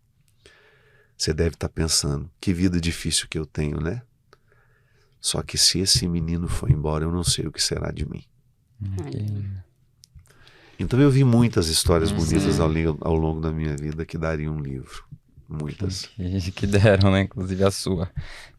você deve estar pensando, que vida difícil que eu tenho, né? Só que se esse menino for embora, eu não sei o que será de mim. Então eu vi muitas histórias bonitas ao longo da minha vida que dariam um livro. Muitas. Que deram, né? Inclusive a sua,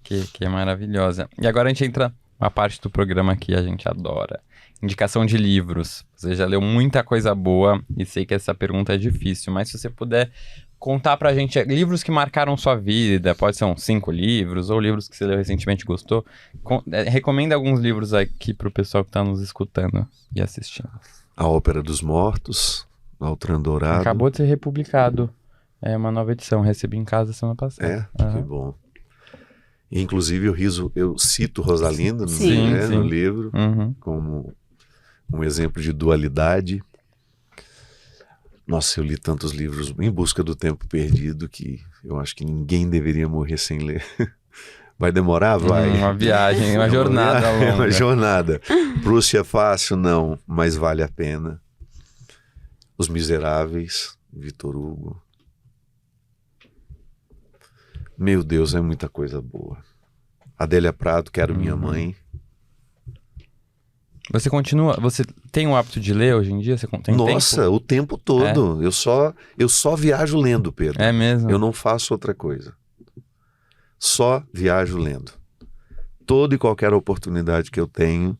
que é maravilhosa. E agora a gente entra uma parte do programa que a gente adora. Indicação de livros. Você já leu muita coisa boa e sei que essa pergunta é difícil, mas se você puder contar pra gente livros que marcaram sua vida, pode ser uns 5 livros ou livros que você leu recentemente e gostou. Recomenda alguns livros aqui pro pessoal que tá nos escutando e assistindo. A Ópera dos Mortos, Altran Dourado. Acabou de ser republicado. É uma nova edição, recebi em casa semana passada. Que bom. E, inclusive eu cito Rosalinda no livro como um exemplo de dualidade. Nossa, eu li tantos livros Em Busca do Tempo Perdido que eu acho que ninguém deveria morrer sem ler. Vai demorar? Vai. Uma viagem, uma jornada longa. Uma jornada. Proust é fácil? Não, mas vale a pena. Os Miseráveis, Victor Hugo. Meu Deus, é muita coisa boa. Adélia Prado, Quero Minha Mãe. Você tem o hábito de ler hoje em dia? Você tem Nossa, tempo? O tempo todo. Eu só viajo lendo, Pedro. É mesmo? Eu não faço outra coisa. Só viajo lendo. Toda e qualquer oportunidade que eu tenho,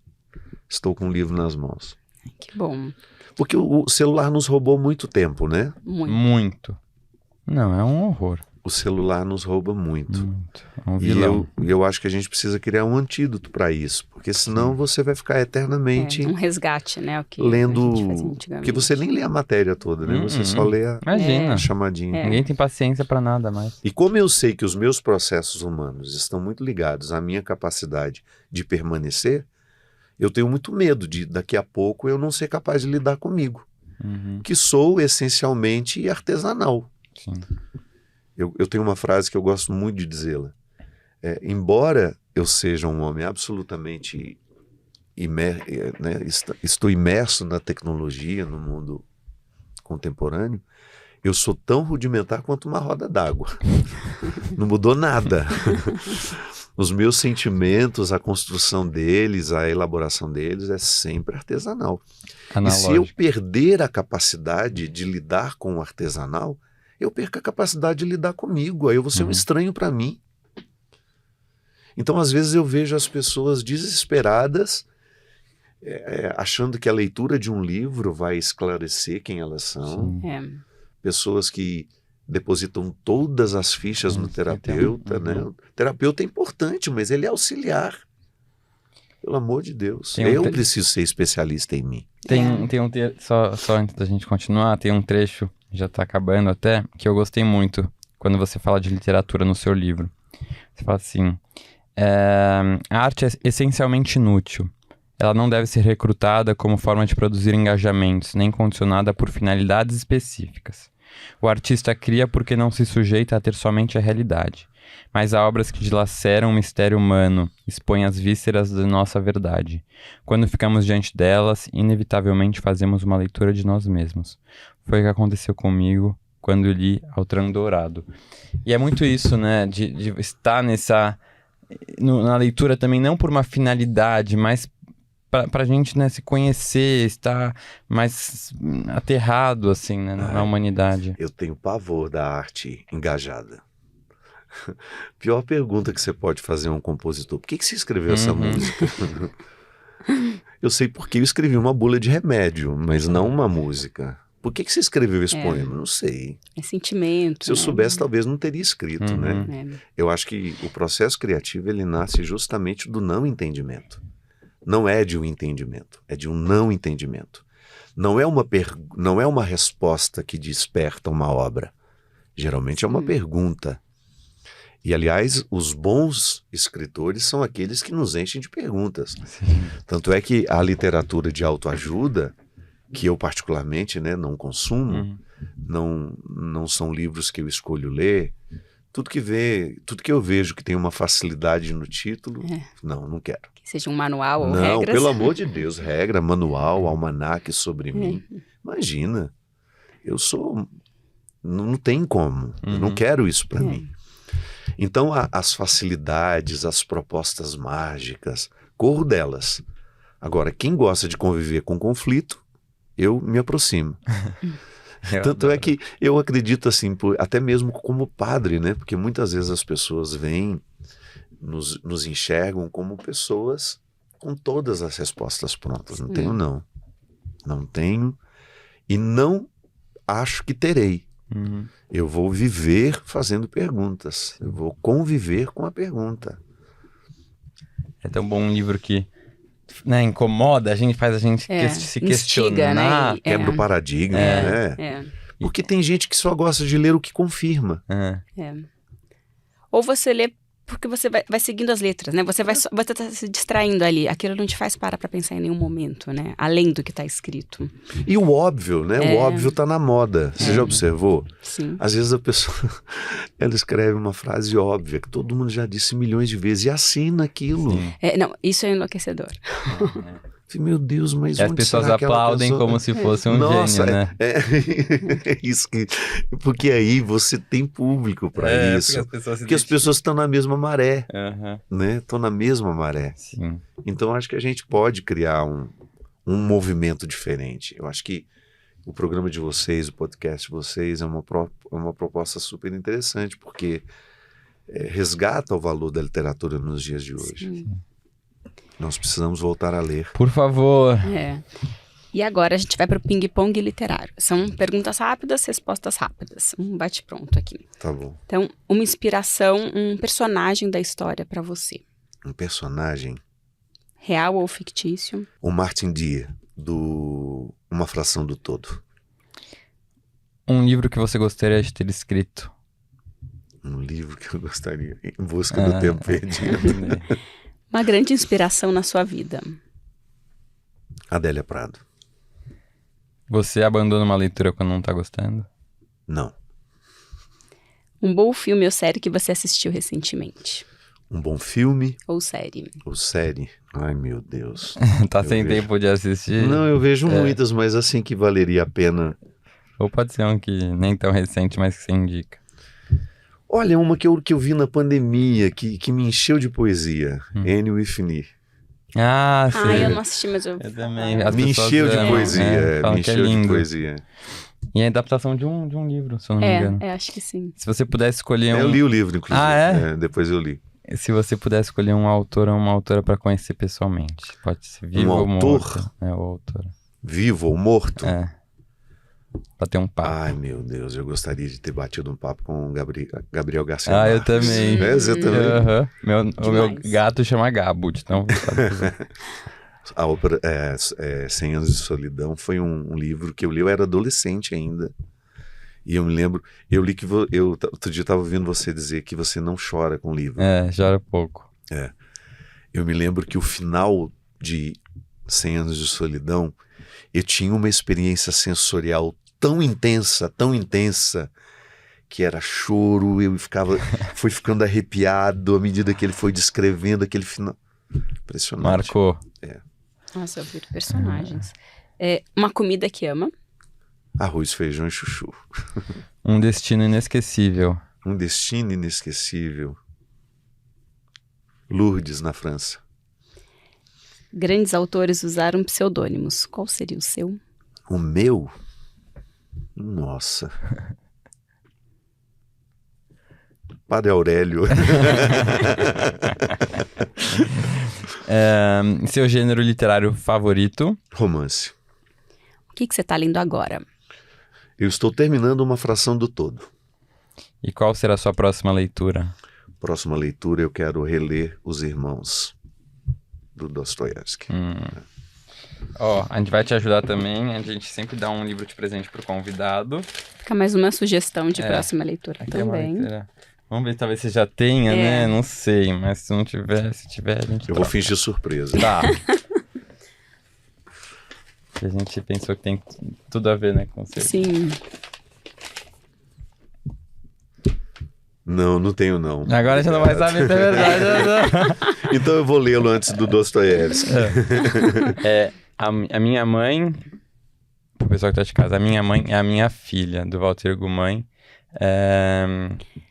estou com um livro nas mãos. Que bom. Porque o celular nos roubou muito tempo, né? Muito. Não, é um horror. O celular nos rouba muito. É um vilão. E eu acho que a gente precisa criar um antídoto para isso, porque senão você vai ficar eternamente um resgate, né? Lendo, que você nem lê a matéria toda, né? Você só lê a chamadinha. Ninguém tem paciência para nada mais. E como eu sei que os meus processos humanos estão muito ligados à minha capacidade de permanecer, eu tenho muito medo de daqui a pouco eu não ser capaz de lidar comigo, que sou essencialmente artesanal. Sim. Eu tenho uma frase que eu gosto muito de dizê-la. embora eu seja um homem absolutamente estou imerso na tecnologia, no mundo contemporâneo, eu sou tão rudimentar quanto uma roda d'água. Não mudou nada. Os meus sentimentos, a construção deles, a elaboração deles é sempre artesanal. Analógico. E se eu perder a capacidade de lidar com o artesanal, eu perco a capacidade de lidar comigo. Aí eu vou ser um estranho para mim. Então, às vezes, eu vejo as pessoas desesperadas, achando que a leitura de um livro vai esclarecer quem elas são. Pessoas que depositam todas as fichas no terapeuta, né? O terapeuta é importante, mas ele é auxiliar. Pelo amor de Deus. Eu preciso ser especialista em mim. Só antes da gente continuar, tem um trecho, já está acabando até, que eu gostei muito, quando você fala de literatura no seu livro. Você fala assim, a arte é essencialmente inútil. Ela não deve ser recrutada como forma de produzir engajamentos, nem condicionada por finalidades específicas. O artista cria porque não se sujeita a ter somente a realidade, mas há obras que dilaceram o mistério humano, expõem as vísceras da nossa verdade. Quando ficamos diante delas, inevitavelmente fazemos uma leitura de nós mesmos. Foi o que aconteceu comigo quando li Altran Dourado. E é muito isso, né, de estar na leitura também, não por uma finalidade, mas pra gente, né, se conhecer, estar mais aterrado, assim, né, na humanidade. Eu tenho pavor da arte engajada. Pior pergunta que você pode fazer a um compositor: por que você escreveu essa música? Eu sei porque eu escrevi uma bula de remédio, mas não uma música. Por que você escreveu esse poema? Não sei. É sentimento. Se eu soubesse, talvez não teria escrito, né? Eu acho que o processo criativo, ele nasce justamente do não entendimento. Não é de um entendimento, é de um não entendimento. Não é uma resposta que desperta uma obra. Geralmente é uma pergunta. E, aliás, os bons escritores são aqueles que nos enchem de perguntas. Tanto é que a literatura de autoajuda, que eu particularmente, né, não consumo, não são livros que eu escolho ler, tudo que eu vejo que tem uma facilidade no título, não quero. Que seja um manual ou regras. Não, pelo amor de Deus, regra, manual, almanaque sobre mim. Imagina, não tem como, eu não quero isso para mim. Então, as facilidades, as propostas mágicas, corro delas. Agora, quem gosta de conviver com conflito, eu me aproximo. Tanto é que eu acredito assim, até mesmo como padre, né? Porque muitas vezes as pessoas vêm, nos enxergam como pessoas com todas as respostas prontas. Não tenho, não. Não tenho e não acho que terei. Eu vou viver fazendo perguntas. Eu vou conviver com a pergunta. É tão bom um livro que, né, incomoda, faz a gente se questionar. Né? Quebra o paradigma, né? Porque tem gente que só gosta de ler o que confirma. Ou você lê porque você vai seguindo as letras, né? Você tá se distraindo ali. Aquilo não te faz parar pra pensar em nenhum momento, né? Além do que tá escrito. E o óbvio, né? O óbvio tá na moda. Você já observou? Sim. Às vezes a pessoa, ela escreve uma frase óbvia, que todo mundo já disse milhões de vezes, e assina aquilo. Não, isso é enlouquecedor. Meu Deus, mas e as pessoas aplaudem como se fosse um gênio, né? Isso que... Porque aí você tem público para isso. Porque as pessoas estão na mesma maré, né? Estão na mesma maré. Sim. Então acho que a gente pode criar um movimento diferente. Eu acho que o programa de vocês, o podcast de vocês é uma proposta super interessante, porque resgata o valor da literatura nos dias de hoje. Sim. Nós precisamos voltar a ler. Por favor. E agora a gente vai para o ping-pong literário. São perguntas rápidas, respostas rápidas. Um bate-pronto aqui. Tá bom. Então, uma inspiração, um personagem da história para você. Um personagem? Real ou fictício? O Martin Deer, do Uma Fração do Todo. Um livro que você gostaria de ter escrito? Um livro que eu gostaria, Em Busca do Tempo Perdido. Uma grande inspiração na sua vida. Adélia Prado. Você abandona uma leitura quando não tá gostando? Não. Um bom filme ou série que você assistiu recentemente? Um bom filme Ou série? ou série? Ai, meu Deus. Tá sem vejo. tempo de assistir? Não, eu vejo muitas, mas assim que valeria a pena. Ou pode ser um que nem tão recente, mas que você indica. Olha, uma que eu vi na pandemia, que me encheu de poesia. Anne with Me. Ah, Ah, sei. eu não assisti, mas eu... Eu também. As Me pessoas encheu de amam, poesia, falam me que é encheu de lindo. poesia. E é a adaptação de um livro, se eu não me engano. acho que sim. Se você pudesse escolher Eu li o livro, inclusive. Ah, é? Depois eu li. Se você pudesse escolher um autor ou uma autora pra conhecer pessoalmente. Pode ser vivo ou autor? morto. É, o autor. Vivo ou morto? É. Pra ter um papo. Ai, meu Deus, eu gostaria de ter batido um papo com o Gabriel Garcia Eu Marques. também. Você também? Aham. O meu Demais. gato chama Gabo, então... A ópera 100 Anos de Solidão foi um livro que eu li, eu era adolescente ainda. E eu me lembro, eu li que outro dia eu estava ouvindo você dizer que você não chora com livro. Chora pouco. Eu me lembro que o final de 100 Anos de Solidão, eu tinha uma experiência sensorial tão intensa, que era choro, fui ficando arrepiado à medida que ele foi descrevendo aquele final. Impressionante. Marcou. Nossa, eu vi personagens. Uma comida que ama? Arroz, feijão e chuchu. Um destino inesquecível. Um destino inesquecível. Lourdes, na França. Grandes autores usaram pseudônimos. Qual seria o seu? O meu? Nossa. Padre Aurélio. Seu gênero literário favorito? Romance. O que você está lendo agora? Eu estou terminando Uma Fração do Todo. E qual será a sua próxima leitura? Próxima leitura eu quero reler Os Irmãos, do Dostoiévski. A gente vai te ajudar também. A gente sempre dá um livro de presente pro convidado. Fica mais uma sugestão de próxima leitura Aqui é uma também. leitura. Vamos ver, talvez você já tenha, né? Não sei, mas se não tiver, se tiver, a gente Eu vou troca. fingir surpresa. Tá. A gente pensou que tem tudo a ver, né, com você. Sim. Não tenho não. Agora já não vai saber se é verdade. Então eu vou lê-lo antes do Dostoiévski. A minha mãe, pro pessoal que tá de casa, a minha mãe é a minha filha, do Walter Guimarães.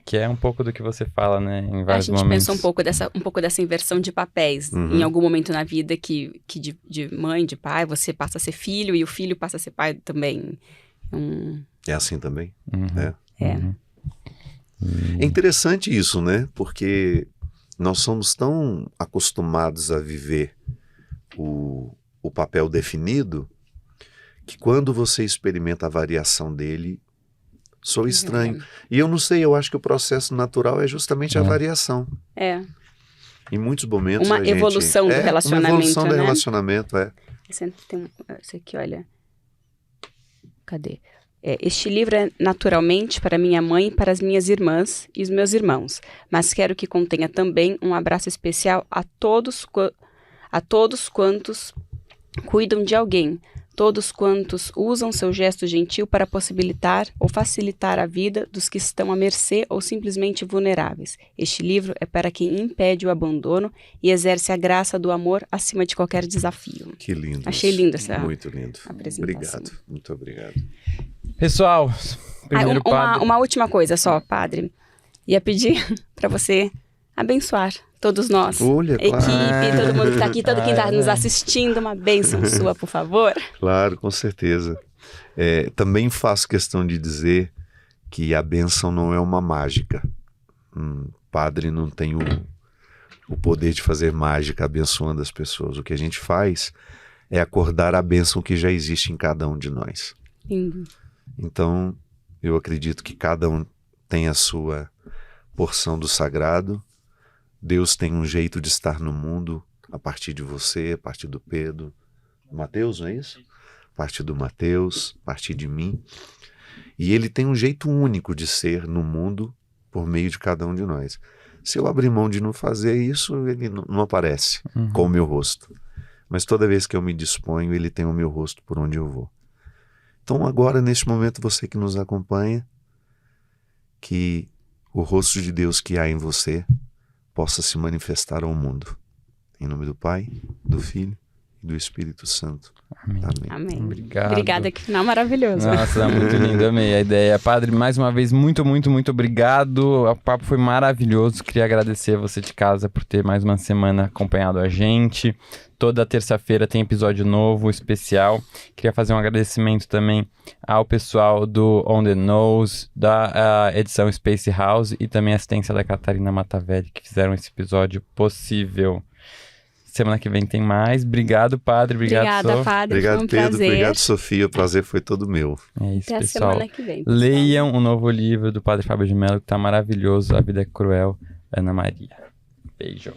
Que é um pouco do que você fala, né, em vários A gente momentos. pensou um pouco dessa inversão de papéis. Em algum momento na vida que de mãe, de pai, você passa a ser filho e o filho passa a ser pai também. É assim também? É. É interessante isso, né? Porque nós somos tão acostumados a viver o papel definido que quando você experimenta a variação dele, sou estranho. E eu não sei, eu acho que o processo natural é justamente a variação. Em muitos momentos Uma evolução do relacionamento, uma evolução do né? relacionamento, Esse aqui, olha. Cadê? Este livro é naturalmente para minha mãe, para as minhas irmãs e os meus irmãos, mas quero que contenha também um abraço especial a todos quantos cuidam de alguém, todos quantos usam seu gesto gentil para possibilitar ou facilitar a vida dos que estão à mercê ou simplesmente vulneráveis. Este livro é para quem impede o abandono e exerce a graça do amor acima de qualquer desafio. Que lindo. Achei lindo essa Muito lindo. apresentação. Obrigado, muito obrigado. Pessoal, primeiro uma última coisa só, padre. Ia pedir para você abençoar todos nós. Olha, equipe, claro. todo mundo que está aqui, todo quem está nos assistindo, uma bênção sua, por favor. Claro, com certeza. Também faço questão de dizer que a bênção não é uma mágica. Padre não tem o poder de fazer mágica abençoando as pessoas. O que a gente faz é acordar a bênção que já existe em cada um de nós. Lindo. Então, eu acredito que cada um tem a sua porção do sagrado. Deus tem um jeito de estar no mundo a partir de você, a partir do Pedro. Mateus, não é isso? A partir do Mateus, a partir de mim. E ele tem um jeito único de ser no mundo por meio de cada um de nós. Se eu abrir mão de não fazer isso, ele não aparece com o meu rosto. Mas toda vez que eu me disponho, ele tem o meu rosto por onde eu vou. Então agora, neste momento, você que nos acompanha, que o rosto de Deus que há em você possa se manifestar ao mundo. Em nome do Pai, do Filho e do Espírito Santo. Amém. Amém. Amém. Obrigado. Obrigada, que final maravilhoso. Nossa, muito lindo, amei a ideia. Padre, mais uma vez, muito, muito, muito obrigado. O papo foi maravilhoso. Queria agradecer a você de casa por ter mais uma semana acompanhado a gente. Toda terça-feira tem episódio novo, especial. Queria fazer um agradecimento também ao pessoal do On The Nose, da edição Space House e também a assistência da Catarina Matavelli, que fizeram esse episódio possível. Semana que vem tem mais. Obrigado, Padre. Obrigada, Sof. Padre. Obrigado, foi um Pedro. prazer. Obrigado, Sofia. O prazer foi todo meu. É isso, Até pessoal. a semana que vem. Pessoal. Leiam o novo livro do Padre Fábio de Mello, que tá maravilhoso. A Vida é Cruel, Ana Maria. Beijo.